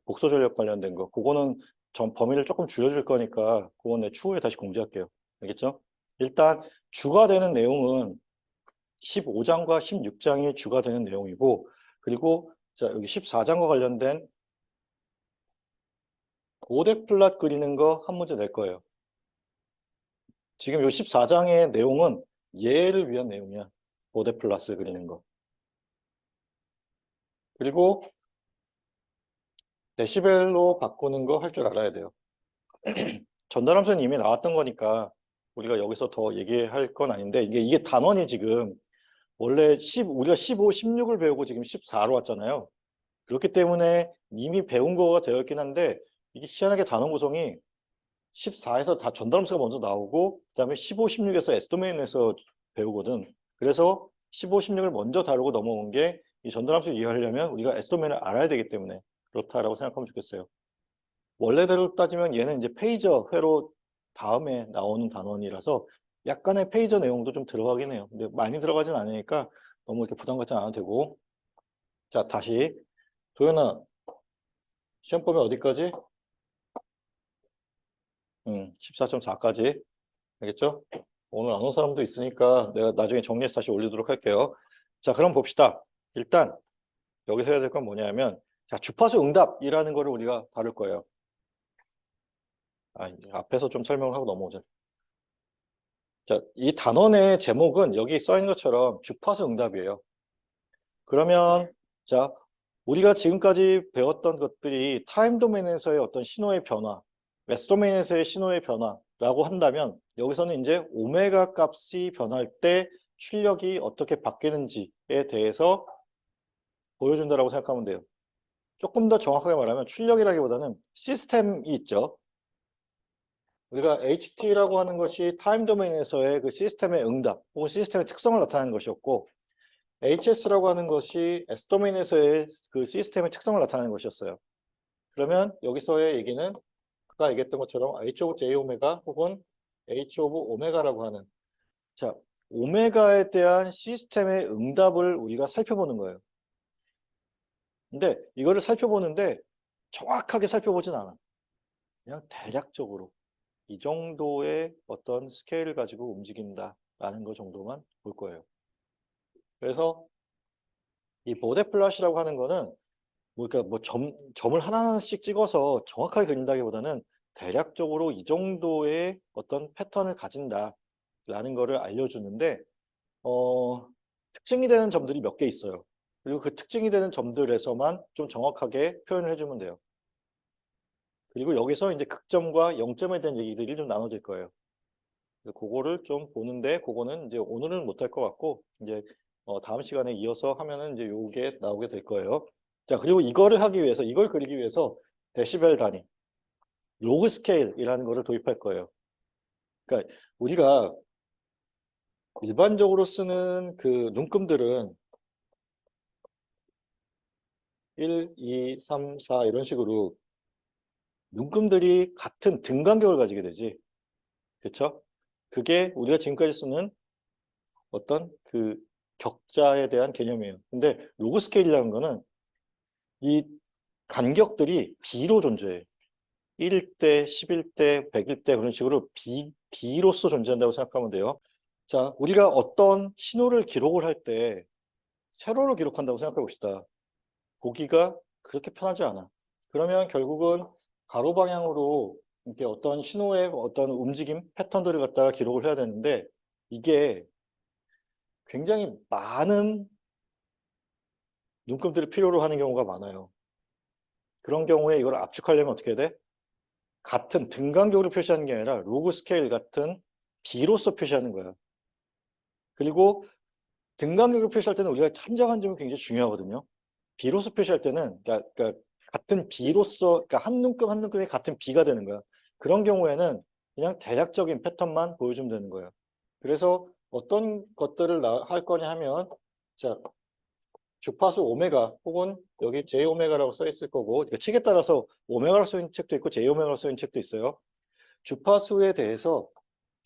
복소 전력 관련된 거. 그거는 범위를 조금 줄여줄 거니까 그거는 추후에 다시 공지할게요. 알겠죠? 일단 주가 되는 내용은 15장과 16장이 주가 되는 내용이고, 그리고 자, 여기 14장과 관련된 5대 플랫 그리는 거 한 문제 낼 거예요. 지금 요 14장의 내용은 얘를 위한 내용이야. 5대 플랫을 그리는 거. 그리고 데시벨로 바꾸는 거 할 줄 알아야 돼요. 전달함수는 이미 나왔던 거니까 우리가 여기서 더 얘기할 건 아닌데, 이게 단원이 지금 원래 우리가 15, 16을 배우고 지금 14로 왔잖아요. 그렇기 때문에 이미 배운 거가 되어 있긴 한데, 이게 희한하게 단원 구성이 14에서 다 전달함수가 먼저 나오고, 그 다음에 15, 16에서 S도메인에서 배우거든. 그래서 15, 16을 먼저 다루고 넘어온 게 이 전달함수를 이해하려면 우리가 S도메인을 알아야 되기 때문에 그렇다라고 생각하면 좋겠어요. 원래대로 따지면 얘는 이제 페이저 회로 다음에 나오는 단원이라서 약간의 페이저 내용도 좀 들어가긴 해요. 근데 많이 들어가진 않으니까 너무 이렇게 부담 갖지 않아도 되고. 자, 다시. 도현아, 시험 보면 어디까지? 14.4까지. 알겠죠? 오늘 안 온 사람도 있으니까 내가 나중에 정리해서 다시 올리도록 할게요. 자, 그럼 봅시다. 일단 여기서 해야 될 건 뭐냐면, 자, 주파수 응답이라는 거를 우리가 다룰 거예요. 앞에서 좀 설명을 하고 넘어오자. 자, 이 단원의 제목은 여기 써 있는 것처럼 주파수 응답이에요. 그러면 자, 우리가 지금까지 배웠던 것들이 타임 도메인에서의 어떤 신호의 변화, S 도메인에서의 신호의 변화라고 한다면 여기서는 이제 오메가 값이 변할 때 출력이 어떻게 바뀌는지에 대해서 보여준다라고 생각하면 돼요. 조금 더 정확하게 말하면 출력이라기보다는 시스템이 있죠. 우리가 HT라고 하는 것이 타임 도메인에서의 그 시스템의 응답 혹은 시스템의 특성을 나타내는 것이었고 HS라고 하는 것이 S 도메인에서의 그 시스템의 특성을 나타내는 것이었어요. 그러면 여기서의 얘기는 아까 얘기했던 것처럼 H 오브 J 오메가 혹은 H 오브 오메가라고 하는 자, 오메가에 대한 시스템의 응답을 우리가 살펴보는 거예요. 근데 이거를 살펴보는데 정확하게 살펴보진 않아. 그냥 대략적으로 이 정도의 어떤 스케일을 가지고 움직인다라는 것 정도만 볼 거예요. 그래서 이 보데 플랫이라고 하는 거는 그러니까 뭐 점을 하나씩 찍어서 정확하게 그린다기보다는 대략적으로 이 정도의 어떤 패턴을 가진다라는 거를 알려주는데 특징이 되는 점들이 몇 개 있어요. 그리고 그 특징이 되는 점들에서만 좀 정확하게 표현을 해주면 돼요. 그리고 여기서 이제 극점과 영점에 대한 얘기들이 좀 나눠질 거예요. 그거를 좀 보는데 그거는 이제 오늘은 못할 것 같고 이제 다음 시간에 이어서 하면은 이제 요게 나오게 될 거예요. 자, 그리고 이거를 하기 위해서 이걸 그리기 위해서 데시벨 단위, 로그 스케일이라는 거를 도입할 거예요. 그러니까 우리가 일반적으로 쓰는 그 눈금들은 1, 2, 3, 4 이런 식으로 눈금들이 같은 등간격을 가지게 되지. 그렇죠? 그게 우리가 지금까지 쓰는 어떤 그 격자에 대한 개념이에요. 근데 로그 스케일이라는 거는 이 간격들이 비로 존재해. 1대, 11대, 100일대 그런 식으로 비로서 존재한다고 생각하면 돼요. 자, 우리가 어떤 신호를 기록을 할 때 세로로 기록한다고 생각해 봅시다. 보기가 그렇게 편하지 않아. 그러면 결국은 가로 방향으로 이렇게 어떤 신호의 어떤 움직임 패턴들을 갖다가 기록을 해야 되는데 이게 굉장히 많은 눈금들을 필요로 하는 경우가 많아요. 그런 경우에 이걸 압축하려면 어떻게 해야 돼? 같은 등간격으로 표시하는 게 아니라 로그 스케일 같은 비로서 표시하는 거야. 그리고 등간격으로 표시할 때는 우리가 참작한 점이 굉장히 중요하거든요. 비로서 표시할 때는 그러니까 같은 비로서 그러니까 한 눈금 한 눈금이 같은 비가 되는 거야. 그런 경우에는 그냥 대략적인 패턴만 보여주면 되는 거예요. 그래서 어떤 것들을 할 거냐 하면 자 주파수 오메가 혹은 여기 J 오메가라고 써 있을 거고 책에 따라서 오메가로 써 있는 책도 있고 J 오메가로 써 있는 책도 있어요. 주파수에 대해서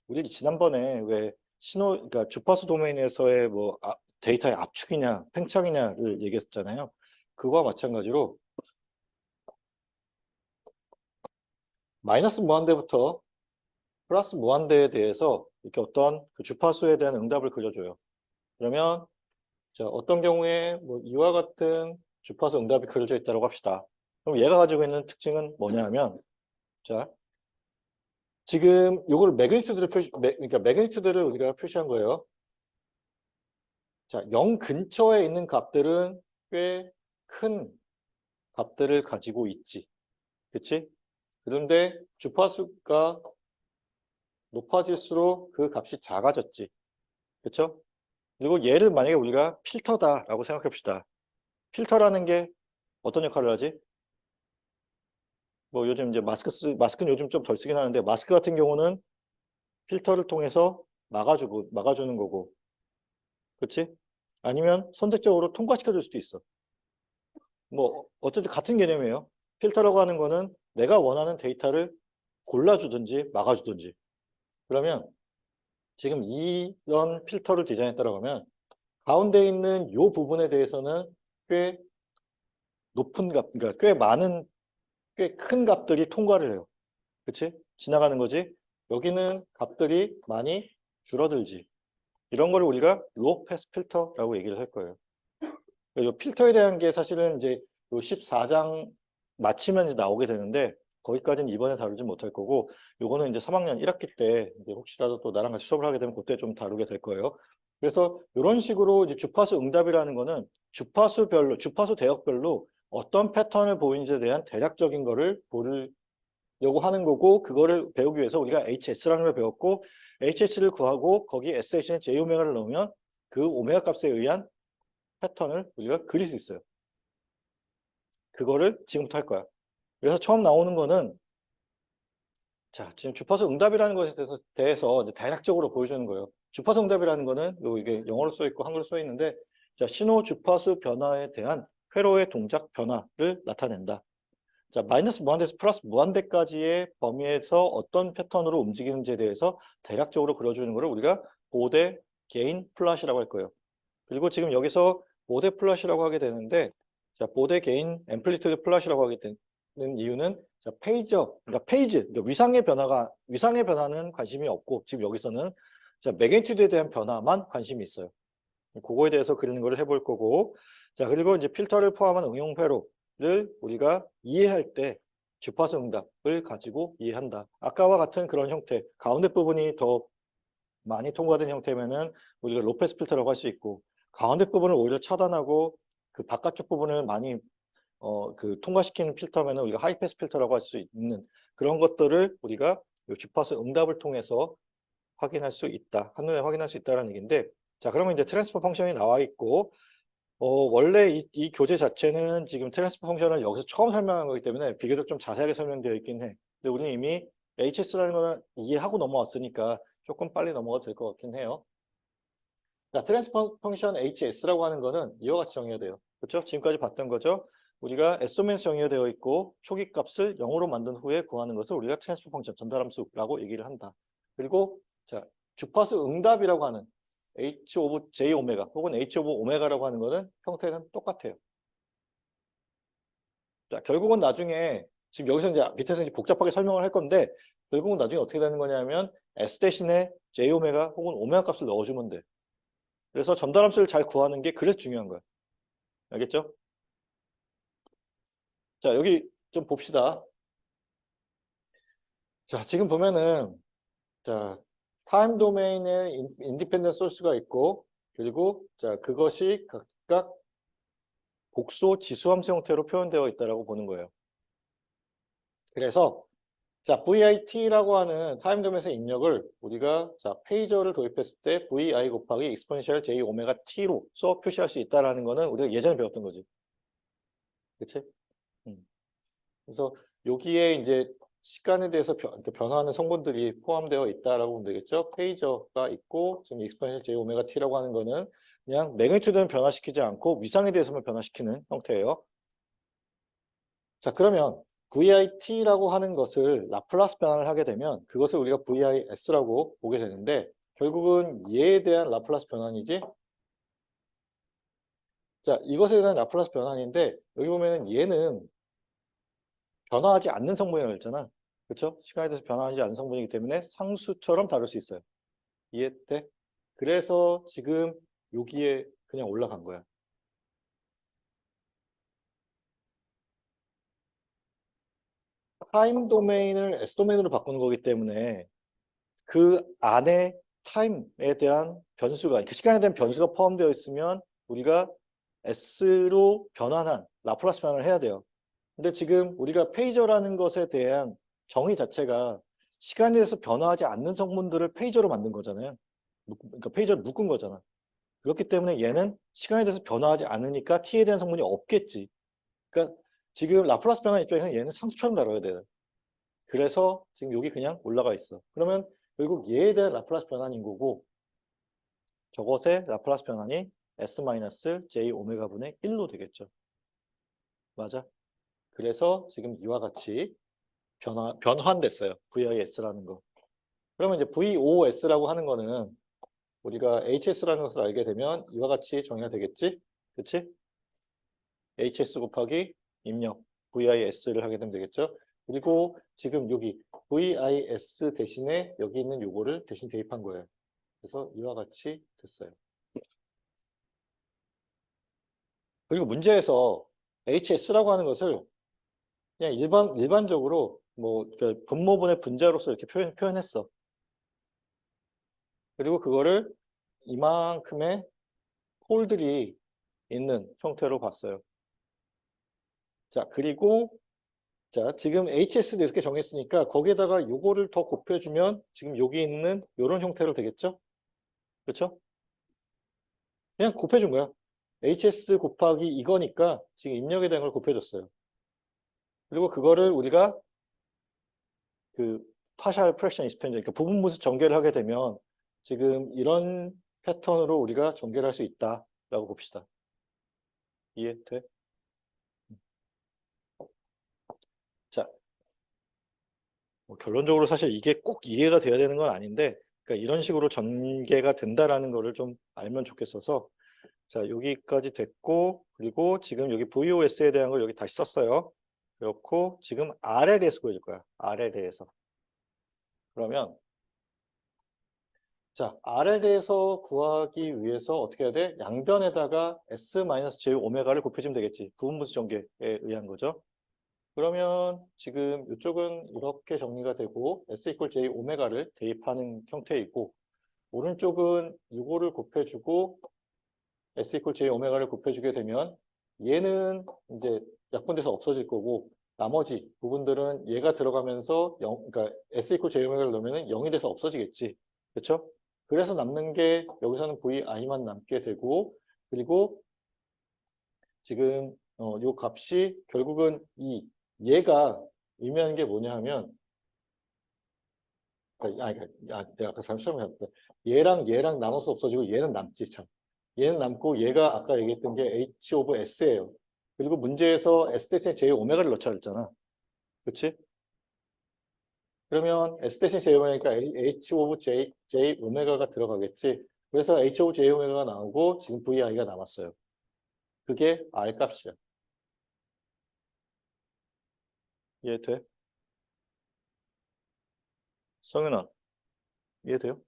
우리 지난번에 왜 그러니까 주파수 도메인에서의 뭐 데이터의 압축이냐 팽창이냐를 얘기했잖아요. 그거와 마찬가지로 마이너스 무한대부터 플러스 무한대에 대해서 이렇게 어떤 그 주파수에 대한 응답을 그려줘요. 그러면 자, 어떤 경우에 뭐 이와 같은 주파수 응답이 그려져 있다고 합시다. 그럼 얘가 가지고 있는 특징은 뭐냐 하면 자, 지금 요걸 그러니까 매그니튜드를 우리가 표시한 거예요. 자, 0 근처에 있는 값들은 꽤 큰 값들을 가지고 있지. 그치? 그런데 주파수가 높아질수록 그 값이 작아졌지. 그쵸? 그리고 얘를 만약에 우리가 필터다라고 생각해 봅시다. 필터라는 게 어떤 역할을 하지? 뭐 요즘 이제 마스크는 요즘 좀 덜 쓰긴 하는데 마스크 같은 경우는 필터를 통해서 막아주는 거고 그렇지? 아니면 선택적으로 통과시켜 줄 수도 있어. 뭐 어쨌든 같은 개념이에요. 필터라고 하는 거는 내가 원하는 데이터를 골라주든지 막아주든지. 그러면 지금 이런 필터를 디자인했다라고 하면 가운데 있는 이 부분에 대해서는 꽤 높은 값, 그러니까 꽤 많은, 꽤 큰 값들이 통과를 해요. 그치? 지나가는 거지. 여기는 값들이 많이 줄어들지. 이런 거를 우리가 로우 패스 필터라고 얘기를 할 거예요. 이 필터에 대한 게 사실은 이제 요 14장 마치면 이제 나오게 되는데 거기까지는 이번에 다루지 못할 거고 요거는 이제 3학년 1학기 때 이제 혹시라도 또 나랑 같이 수업을 하게 되면 그때 좀 다루게 될 거예요. 그래서 이런 식으로 이제 주파수 응답이라는 거는 주파수별로, 주파수 대역별로 어떤 패턴을 보이는지에 대한 대략적인 거를 보려고 하는 거고 그거를 배우기 위해서 우리가 HS라는 걸 배웠고 HS를 구하고 거기 S 대신에 J 오메가를 넣으면 그 오메가 값에 의한 패턴을 우리가 그릴 수 있어요. 그거를 지금부터 할 거야. 그래서 처음 나오는 거는 자, 지금 주파수 응답이라는 것에 대해서 이제 대략적으로 보여주는 거예요. 주파수 응답이라는 거는 이게 영어로 써 있고 한글로 써 있는데 자, 신호 주파수 변화에 대한 회로의 동작 변화를 나타낸다. 자, 마이너스 무한대에서 플러스 무한대까지의 범위에서 어떤 패턴으로 움직이는지에 대해서 대략적으로 그려주는 것을 우리가 보대 게인 플롯이라고 할 거예요. 그리고 지금 여기서 보대 플롯이라고 하게 되는데 자, 보대 게인 앰플리튜드 플롯이라고 하게 되는 이유는 자, 그러니까 페이지, 그러니까 위상의 변화는 관심이 없고 지금 여기서는 자, 매그니튜드에 대한 변화만 관심이 있어요. 그거에 대해서 그리는 걸 해볼 거고 자, 그리고 이제 필터를 포함한 응용 회로를 우리가 이해할 때 주파수 응답을 가지고 이해한다. 아까와 같은 그런 형태, 가운데 부분이 더 많이 통과된 형태면은 우리가 로페스 필터라고 할 수 있고 가운데 부분을 오히려 차단하고 그 바깥쪽 부분을 많이 통과시키는 필터면은 우리가 하이패스 필터라고 할 수 있는 그런 것들을 우리가 이 주파수 응답을 통해서 확인할 수 있다. 한눈에 확인할 수 있다는 얘기인데 자, 그러면 이제 트랜스퍼 펑션이 나와 있고 원래 이 교재 자체는 지금 트랜스퍼 펑션을 여기서 처음 설명한 거기 때문에 비교적 좀 자세하게 설명되어 있긴 해. 근데 우리는 이미 HS라는 거는 이해하고 넘어왔으니까 조금 빨리 넘어가도 될 것 같긴 해요. 자, 트랜스퍼 펑션 HS라고 하는 거는 이와 같이 정의가 돼요. 그렇죠? 지금까지 봤던 거죠. 우리가 S도메인에서 정의가 되어 있고 초기 값을 0으로 만든 후에 구하는 것을 우리가 트랜스퍼 펑션 전달함수라고 얘기를 한다. 그리고 자, 주파수 응답이라고 하는 H 오브 J 오메가 혹은 H 오브 오메가라고 하는 거는 형태는 똑같아요. 자, 결국은 나중에 지금 여기서 이제 밑에서 이제 복잡하게 설명을 할 건데 결국은 나중에 어떻게 되는 거냐면 S 대신에 J 오메가 혹은 오메가 값을 넣어주면 돼. 그래서 전달함수를 잘 구하는 게 그래서 중요한 거야. 알겠죠? 자, 여기 좀 봅시다. 자, 지금 보면은 자, 타임 도메인에 인디펜던트 소스가 있고 그리고 자, 그것이 각각 복소 지수함수 형태로 표현되어 있다라고 보는 거예요. 그래서 자, VIT라고 하는 타임 도메인의 입력을 우리가 자, 페이저를 도입했을 때 VI 곱하기 익스포넨셜 J 오메가 T로 써 표시할 수 있다라는 거는 우리가 예전에 배웠던 거지. 그치? 그래서 여기에 이제 시간에 대해서 변화하는 성분들이 포함되어 있다라고 보면 되겠죠. 페이저가 있고 지금 익스포넨셜 J 오메가 T라고 하는 거는 그냥 매그니튜드는 변화시키지 않고 위상에 대해서만 변화시키는 형태예요. 자, 그러면 VIT라고 하는 것을 라플라스 변환을 하게 되면 그것을 우리가 VIS라고 보게 되는데 결국은 얘에 대한 라플라스 변환이지. 자, 이것에 대한 라플라스 변환인데 여기 보면은 얘는 변화하지 않는 성분이라고 했잖아. 그렇죠? 시간에 대해서 변화하지 않는 성분이기 때문에 상수처럼 다룰 수 있어요. 이해돼? 그래서 지금 여기에 그냥 올라간 거야. 타임 도메인을 S 도메인으로 바꾸는 거기 때문에 그 안에 타임에 대한 변수가, 그 시간에 대한 변수가 포함되어 있으면 우리가 S로 변환한 라플라스 변환을 해야 돼요. 근데 지금 우리가 페이저라는 것에 대한 정의 자체가 시간에 대해서 변화하지 않는 성분들을 페이저로 만든 거잖아요. 그러니까 페이저를 묶은 거잖아. 그렇기 때문에 얘는 시간에 대해서 변화하지 않으니까 t에 대한 성분이 없겠지. 그러니까 지금 라플라스 변환 입장에서는 얘는 상수처럼 다뤄야 돼요. 그래서 지금 여기 그냥 올라가 있어. 그러면 결국 얘에 대한 라플라스 변환인 거고 저것의 라플라스 변환이 S-J 오메가분의 1로 되겠죠. 맞아? 그래서 지금 이와 같이 변환됐어요. VIS라는 거. 그러면 이제 VOS라고 하는 거는 우리가 HS라는 것을 알게 되면 이와 같이 정의가 되겠지? 그치? HS 곱하기 입력 VIS를 하게 되면 되겠죠? 그리고 지금 여기 VIS 대신에 여기 있는 요거를 대신 대입한 거예요. 그래서 이와 같이 됐어요. 그리고 문제에서 HS라고 하는 것을 그냥 일반적으로 뭐 그러니까 분모분의 분자로서 이렇게 표현했어. 그리고 그거를 이만큼의 홀들이 있는 형태로 봤어요. 자, 그리고 자, 지금 HS도 이렇게 정했으니까 거기에다가 요거를 더 곱해주면 지금 여기 있는 요런 형태로 되겠죠? 그렇죠? 그냥 곱해준 거야. HS 곱하기 이거니까 지금 입력에 대한 걸 곱해줬어요. 그리고 그거를 우리가 그 파셜 프랙션 익스펜전, 그러니까 부분분수 전개를 하게 되면 지금 이런 패턴으로 우리가 전개를 할 수 있다라고 봅시다. 이해돼? 자, 뭐 결론적으로 사실 이게 꼭 이해가 돼야 되는 건 아닌데, 그러니까 이런 식으로 전개가 된다라는 거를 좀 알면 좋겠어서, 자, 여기까지 됐고, 그리고 지금 여기 VOS에 대한 걸 여기 다시 썼어요. 그렇고, 지금 R에 대해서 보여줄 거야. R에 대해서. 그러면, 자, R에 대해서 구하기 위해서 어떻게 해야 돼? 양변에다가 S-J 오메가를 곱해주면 되겠지. 부분분수 전개에 의한 거죠. 그러면 지금 이쪽은 이렇게 정리가 되고 S 이퀄 J 오메가를 대입하는 형태이고 오른쪽은 이거를 곱해주고 S 이퀄 J 오메가를 곱해주게 되면 얘는 이제 약분돼서 없어질 거고 나머지 부분들은 얘가 들어가면서 그러니까 S 이퀄 J 오메가를 넣으면 0이 돼서 없어지겠지. 그렇죠? 그래서 남는 게 여기서는 VI만 남게 되고 그리고 지금 요 값이 결국은 얘가 의미하는 게 뭐냐 하면 내가 아까 잘못 설명했다. 얘랑 나눠서 없어지고 얘는 남지 참. 얘는 남고 얘가 아까 얘기했던 게 H 오브 S예요. 그리고 문제에서 S 대신 J 오메가를 넣자 그랬잖아. 그렇지? 그러면 S 대신 J 오메가니까 H 오브 J 오메가가 들어가겠지. 그래서 H 오브 J 오메가가 나오고 지금 VI가 남았어요. 그게 R 값이야. 이해돼? 성윤아, 이해돼요?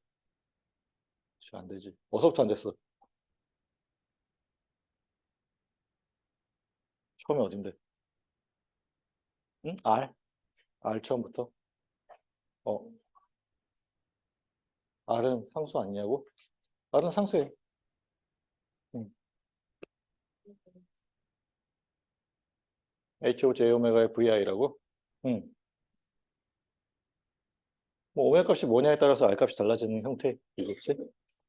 안 되지. 어서부터 안 됐어. 처음에 어딘데? 응? R 처음부터? 어, R은 상수 아니냐고? R은 상수해. 응. HO J 오메가의 VI라고? 응. 뭐 오메가 값이 뭐냐에 따라서 R 값이 달라지는 형태이겠지?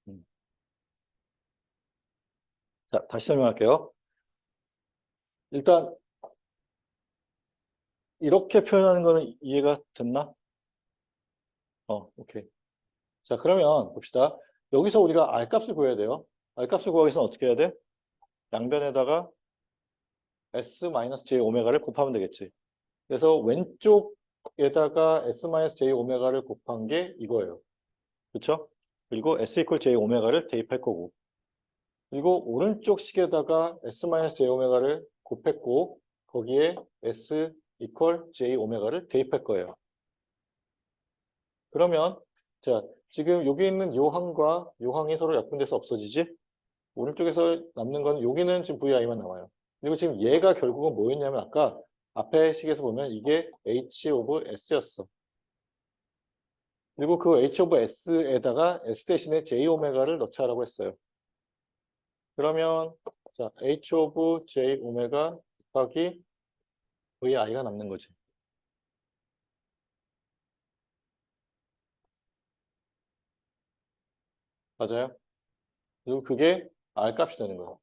응. 자, 다시 설명할게요. 일단 이렇게 표현하는 거는 이해가 됐나? 오케이. 자, 그러면 봅시다. 여기서 우리가 R 값을 구해야 돼요. R 값을 구하기 위해서는 어떻게 해야 돼? 양변에다가 S-J 오메가를 곱하면 되겠지. 그래서 왼쪽에다가 S-J 오메가를 곱한 게 이거예요. 그렇죠? 그리고 S 이퀄 J 오메가를 대입할 거고. 그리고 오른쪽 식에다가 S-J 오메가를 곱했고 거기에 S 이퀄 J 오메가를 대입할 거예요. 그러면 자, 지금 여기 있는 요 항과 요 항이 서로 약분돼서 없어지지? 오른쪽에서 남는 건 여기는 지금 VI만 나와요. 그리고 지금 얘가 결국은 뭐였냐면 아까 앞에 식에서 보면 이게 H 오브 S였어. 그리고 그 H 오브 S에다가 S 대신에 J 오메가를 넣자라고 했어요. 그러면 자, H 오브 J 오메가 곱하기 VI가 남는 거지. 맞아요? 그리고 그게 R 값이 되는 거예요.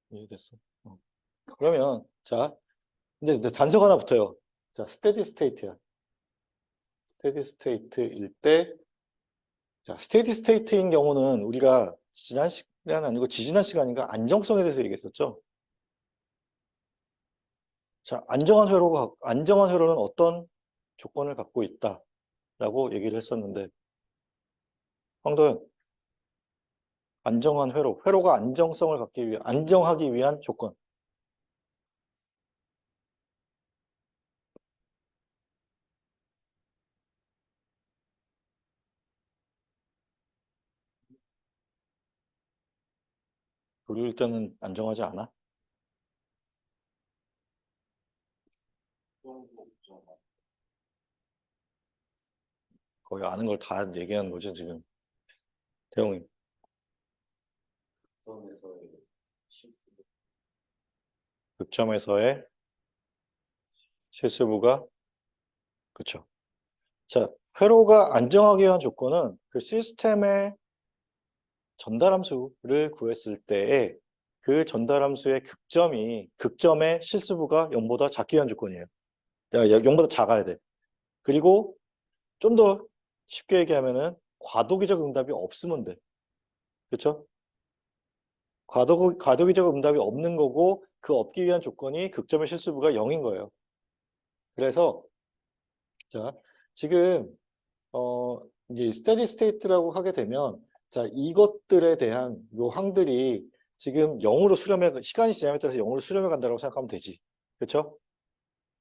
이해됐어? 그러면 자, 이제 단서가 하나 붙어요. 자, 스테디 스테이트야. 스테디 스테이트일 때, 자, 스테디 스테이트인 경우는 우리가 지난 시간 아니고 지지난 시간인가 안정성에 대해서 얘기했었죠. 자, 안정한 회로는 어떤 조건을 갖고 있다라고 얘기를 했었는데, 황도현, 안정한 회로가 안정성을 갖기 위한, 안정하기 위한 조건. 교류일 때는 안정하지 않아? 거의 아는 걸 다 얘기하는 거죠, 지금. 대웅이. 극점에서의 실수부가, 그쵸. 자, 회로가 안정하기 위한 조건은 그 시스템의 전달함수를 구했을 때에 그 전달함수의 극점의 실수부가 0보다 작기 위한 조건이에요. 0보다 작아야 돼. 그리고 좀 더 쉽게 얘기하면은 과도기적 응답이 없으면 돼. 그쵸? 과도기적 응답이 없는 거고 그 없기 위한 조건이 극점의 실수부가 0인 거예요. 그래서 자, 지금 이제 스테디 스테이트라고 하게 되면 자, 이것들에 대한 요항들이 지금 0으로 시간이 지남에 따라서 0으로 수렴해 간다고 생각하면 되지. 그렇죠?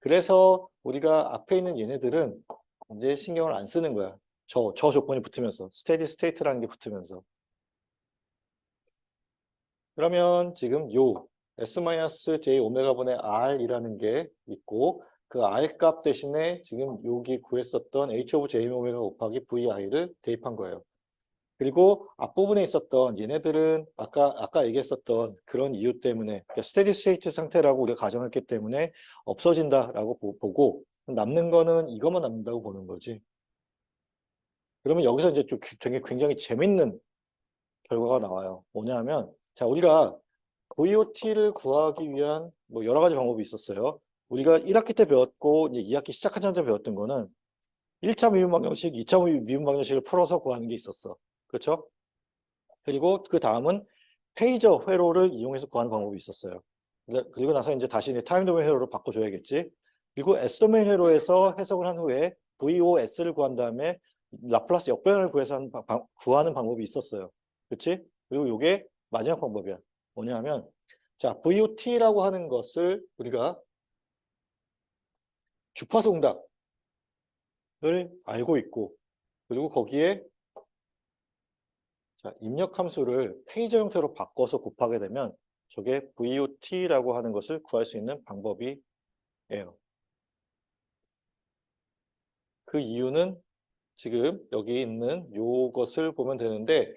그래서 우리가 앞에 있는 얘네들은 이제 신경을 안 쓰는 거야. 저 조건이 붙으면서 스테디 스테이트라는 게 붙으면서. 그러면 지금 요 S-J 오메가분의 R이라는 게 있고 그 R 값 대신에 지금 여기 구했었던 H 오브 J 오메가 곱하기 VI를 대입한 거예요. 그리고 앞부분에 있었던 얘네들은 아까 얘기했었던 그런 이유 때문에 그러니까 스테디 스테이트 상태라고 우리가 가정했기 때문에 없어진다라고 보고 남는 거는 이것만 남는다고 보는 거지. 그러면 여기서 이제 좀 굉장히 재밌는 결과가 나와요. 뭐냐면 자 우리가 VOT를 구하기 위한 뭐 여러 가지 방법이 있었어요. 우리가 1학기 때 배웠고 이제 2학기 시작하자마자 배웠던 거는 1차 미분 방정식, 2차 미분 방정식을 풀어서 구하는 게 있었어. 그렇죠? 그리고 그 다음은 페이저 회로를 이용해서 구하는 방법이 있었어요. 그리고 나서 이제 다시 타임 도메인 회로로 바꿔줘야겠지. 그리고 S 도메인 회로에서 해석을 한 후에 VOS를 구한 다음에 라플라스 역변을 구하는 방법이 있었어요. 그렇지? 그리고 이게 마지막 방법이야. 뭐냐면 자 VOT라고 하는 것을 우리가 주파수 응답을 알고 있고 그리고 거기에 자, 입력 함수를 페이저 형태로 바꿔서 곱하게 되면 저게 VOT라고 하는 것을 구할 수 있는 방법이에요. 그 이유는 지금 여기 있는 요것을 보면 되는데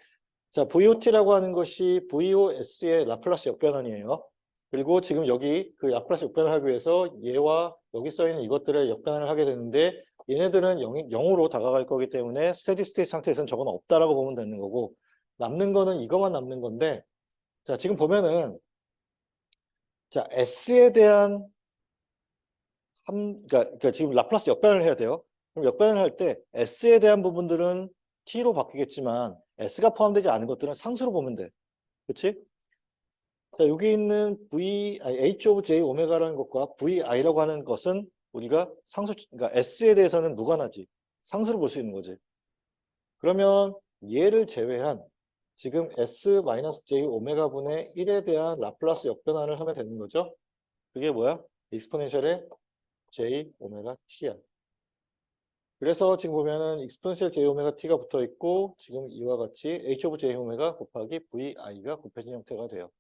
자, VOT라고 하는 것이 VOS의 라플라스 역변환이에요. 그리고 지금 여기 그 라플라스 역변을 하기 위해서 얘와 여기 써 있는 이것들의 역변환을 하게 되는데 얘네들은 0으로 다가갈 거기 때문에 스테디 스테이트 상태에서는 저건 없다라고 보면 되는 거고 남는 거는 이것만 남는 건데 자, 지금 보면은 자, S에 대한 그러니까 지금 라플라스 역변을 해야 돼요. 그럼 역변을 할 때 S에 대한 부분들은 T로 바뀌겠지만 S가 포함되지 않은 것들은 상수로 보면 돼. 그렇지? 자, 여기 있는 H 오브 J 오메가라는 것과 VI라고 하는 것은 우리가 그러니까 S에 대해서는 무관하지. 상수로 볼 수 있는 거지. 그러면 얘를 제외한 지금 S-J 오메가 분의 1에 대한 라플라스 역변환을 하면 되는 거죠. 그게 뭐야? 익스포넨셜의 J 오메가 T야. 그래서 지금 보면은 익스포넨셜 J 오메가 T가 붙어 있고 지금 이와 같이 H 오브 J 오메가 곱하기 VI가 곱해진 형태가 돼요.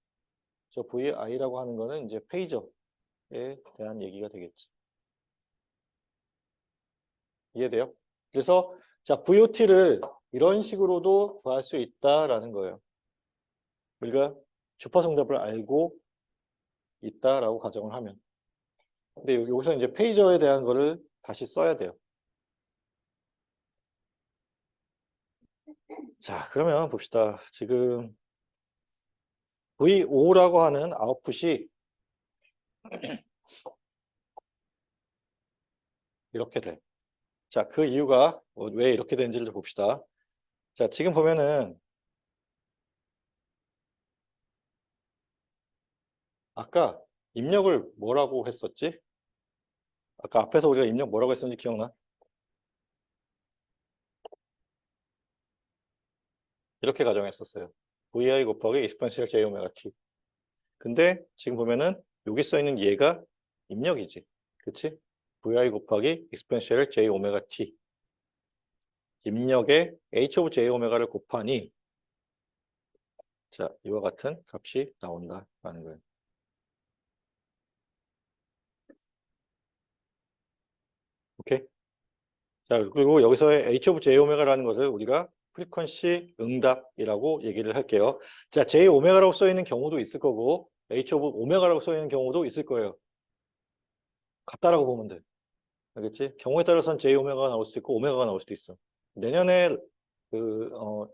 저 VI라고 하는 거는 이제 페이저에 대한 얘기가 되겠지. 이해돼요? 그래서 자, VOT를 이런 식으로도 구할 수 있다라는 거예요. 우리가 주파수 응답을 알고 있다라고 가정을 하면. 근데 여기서 이제 페이저에 대한 거를 다시 써야 돼요. 자, 그러면 봅시다. 지금 V5라고 하는 아웃풋이 이렇게 돼. 자, 그 이유가 왜 이렇게 되는지를 좀 봅시다. 자, 지금 보면은 아까 입력을 뭐라고 했었지? 아까 앞에서 우리가 입력 뭐라고 했었는지 기억나? 이렇게 가정했었어요. vi 곱하기 exponential j 오메가 t. 근데 지금 보면은 여기 써 있는 얘가 입력이지. 그치? vi 곱하기 exponential j 오메가 t. 입력에 h of j 오메가를 곱하니 자, 이와 같은 값이 나온다라는 거예요. 오케이? 자, 그리고 여기서의 h of j 오메가라는 것을 우리가 프리퀀시 응답이라고 얘기를 할게요. 자, j 오메가라고 써 있는 경우도 있을 거고 h of 오메가라고 써 있는 경우도 있을 거예요. 같다라고 보면 돼. 알겠지? 경우에 따라서는 j 오메가가 나올 수도 있고 오메가가 나올 수도 있어. 내년에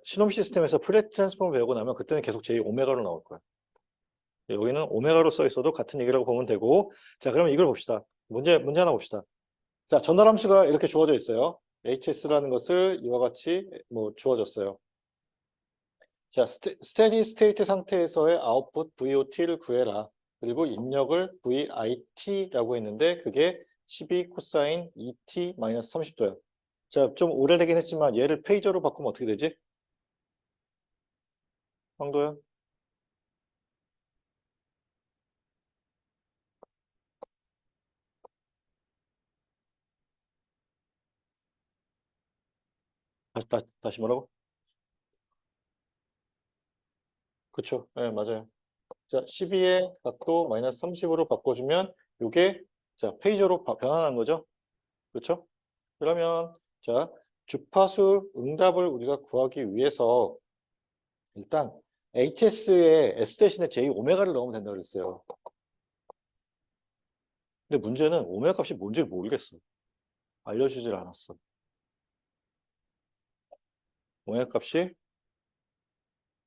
시놈 시스템에서 프레 트랜스폼을 배우고 나면 그때는 계속 j 오메가로 나올 거야. 여기는 오메가로 써 있어도 같은 얘기라고 보면 되고. 자, 그러면 이걸 봅시다. 문제 하나 봅시다. 자, 전달 함수가 이렇게 주어져 있어요. hs라는 것을 이와 같이 주어졌어요. 자, 스테디 스테이트 상태에서의 아웃풋 VOT를 구해라. 그리고 입력을 VIT라고 했는데 그게 12 코사인 2t-30도예요. 자, 좀 오래되긴 했지만 얘를 페이저로 바꾸면 어떻게 되지? 황도야? 다시 뭐라고? 그쵸? 네, 맞아요. 자, 12의 각도 마이너스 30으로 바꿔주면 이게 자, 페이저로 변환한 거죠? 그렇죠? 그러면 자, 주파수 응답을 우리가 구하기 위해서 일단 HS에 S 대신에 J 오메가를 넣으면 된다고 그랬어요. 근데 문제는 오메가 값이 뭔지 모르겠어. 알려주질 않았어. 오메가 값이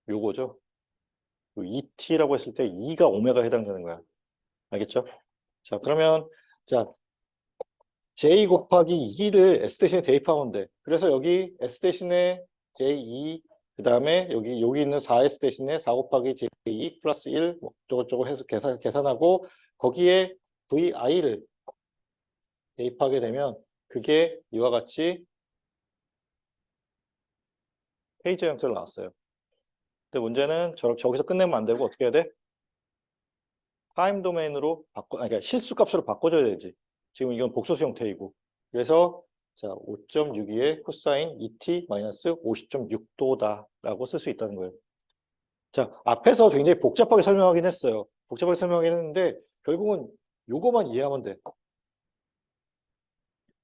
요거죠. 2t라고 했을 때 2가 오메가에 해당되는 거야. 알겠죠? 자, 그러면 자, J 곱하기 2를 S 대신에 대입하면 돼. 그래서 여기 S 대신에 J2, 그 다음에 여기 있는 4S 대신에 4 곱하기 J2 플러스 1, 저거 해서 계산하고 거기에 VI를 대입하게 되면 그게 이와 같이 페이저 형태로 나왔어요. 근데 문제는 저기서 끝내면 안 되고 어떻게 해야 돼? 타임 도메인으로 그러니까 실수값으로 바꿔줘야 되지. 지금 이건 복소수 형태이고. 그래서 자, 5.62의 코사인 2t-50.6도다라고 쓸 수 있다는 거예요. 자, 앞에서 굉장히 복잡하게 설명하긴 했어요. 복잡하게 설명하긴 했는데 결국은 요거만 이해하면 돼.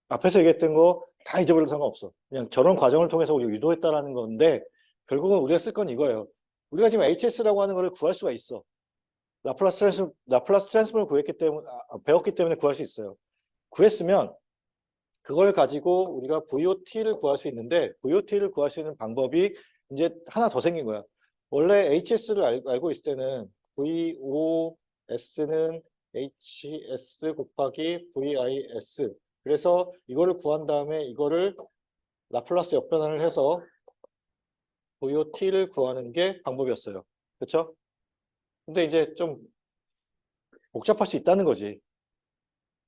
앞에서 얘기했던 거 다 잊어버려도 상관없어. 그냥 저런 과정을 통해서 우리가 유도했다라는 건데 결국은 우리가 쓸 건 이거예요. 우리가 지금 HS라고 하는 거를 구할 수가 있어. 라플라스 트랜스폼을 구했기 때문에 배웠기 때문에 구할 수 있어요. 구했으면 그걸 가지고 우리가 VOT를 구할 수 있는데 VOT를 구할 수 있는 방법이 이제 하나 더 생긴 거야. 원래 HS를 알고 있을 때는 VOS는 HS 곱하기 VIS. 그래서 이거를 구한 다음에 이거를 라플라스 역변환을 해서 VOT를 구하는 게 방법이었어요. 그렇죠? 근데 이제 좀 복잡할 수 있다는 거지.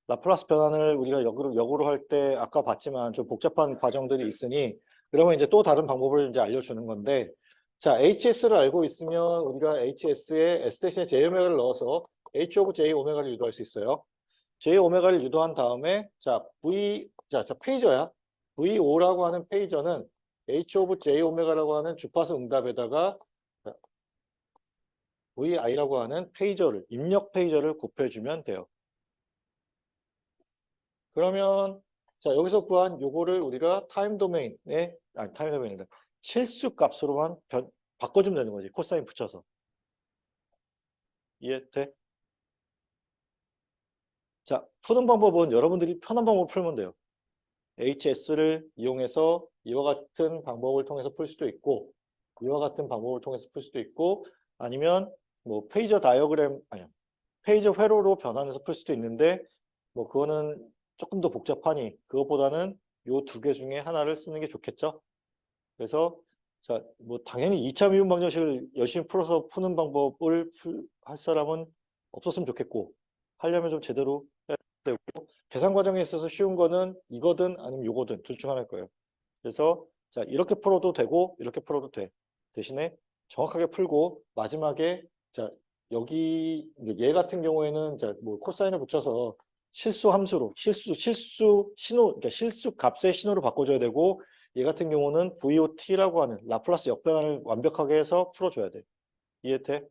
라플라스 변환을 우리가 역으로 할 때 아까 봤지만 좀 복잡한 과정들이 있으니 그러면 이제 또 다른 방법을 이제 알려주는 건데 자, HS를 알고 있으면 우리가 HS에 S 대신에 J 오메가를 넣어서 H 오브 J 오메가를 유도할 수 있어요. J 오메가를 유도한 다음에 자, 페이저야. VO라고 하는 페이저는 H 오브 J 오메가라고 하는 주파수 응답에다가 VI라고 하는 페이저를 입력 페이저를 곱해주면 돼요. 그러면 자, 여기서 구한 요거를 우리가 타임 도메인에 타임 도메인이다. 실수 값으로만 바꿔주면 되는 거지. 코사인 붙여서. 이해돼? 자, 푸는 방법은 여러분들이 편한 방법을 풀면 돼요. HS를 이용해서 이와 같은 방법을 통해서 풀 수도 있고 이와 같은 방법을 통해서 풀 수도 있고 아니면 뭐 페이저 다이어그램 페이저 회로로 변환해서 풀 수도 있는데 뭐 그거는 조금 더 복잡하니 그것보다는 요 두 개 중에 하나를 쓰는 게 좋겠죠. 그래서 자, 뭐 당연히 2차 미분 방정식을 열심히 풀어서 푸는 방법을 할 사람은 없었으면 좋겠고, 하려면 좀 제대로 해야 되고, 계산 과정에 있어서 쉬운 거는 이거든 아니면 요거든 둘 중 하나일 거예요. 그래서 자, 이렇게 풀어도 되고 이렇게 풀어도 돼. 대신에 정확하게 풀고 마지막에 자, 여기 얘 같은 경우에는 자, 뭐 코사인을 붙여서 실수 함수로 실수 신호, 그러니까 실수 값의 신호로 바꿔줘야 되고, 얘 같은 경우는 VOT라고 하는 라플라스 역변환을 완벽하게 해서 풀어줘야 돼. 이해돼?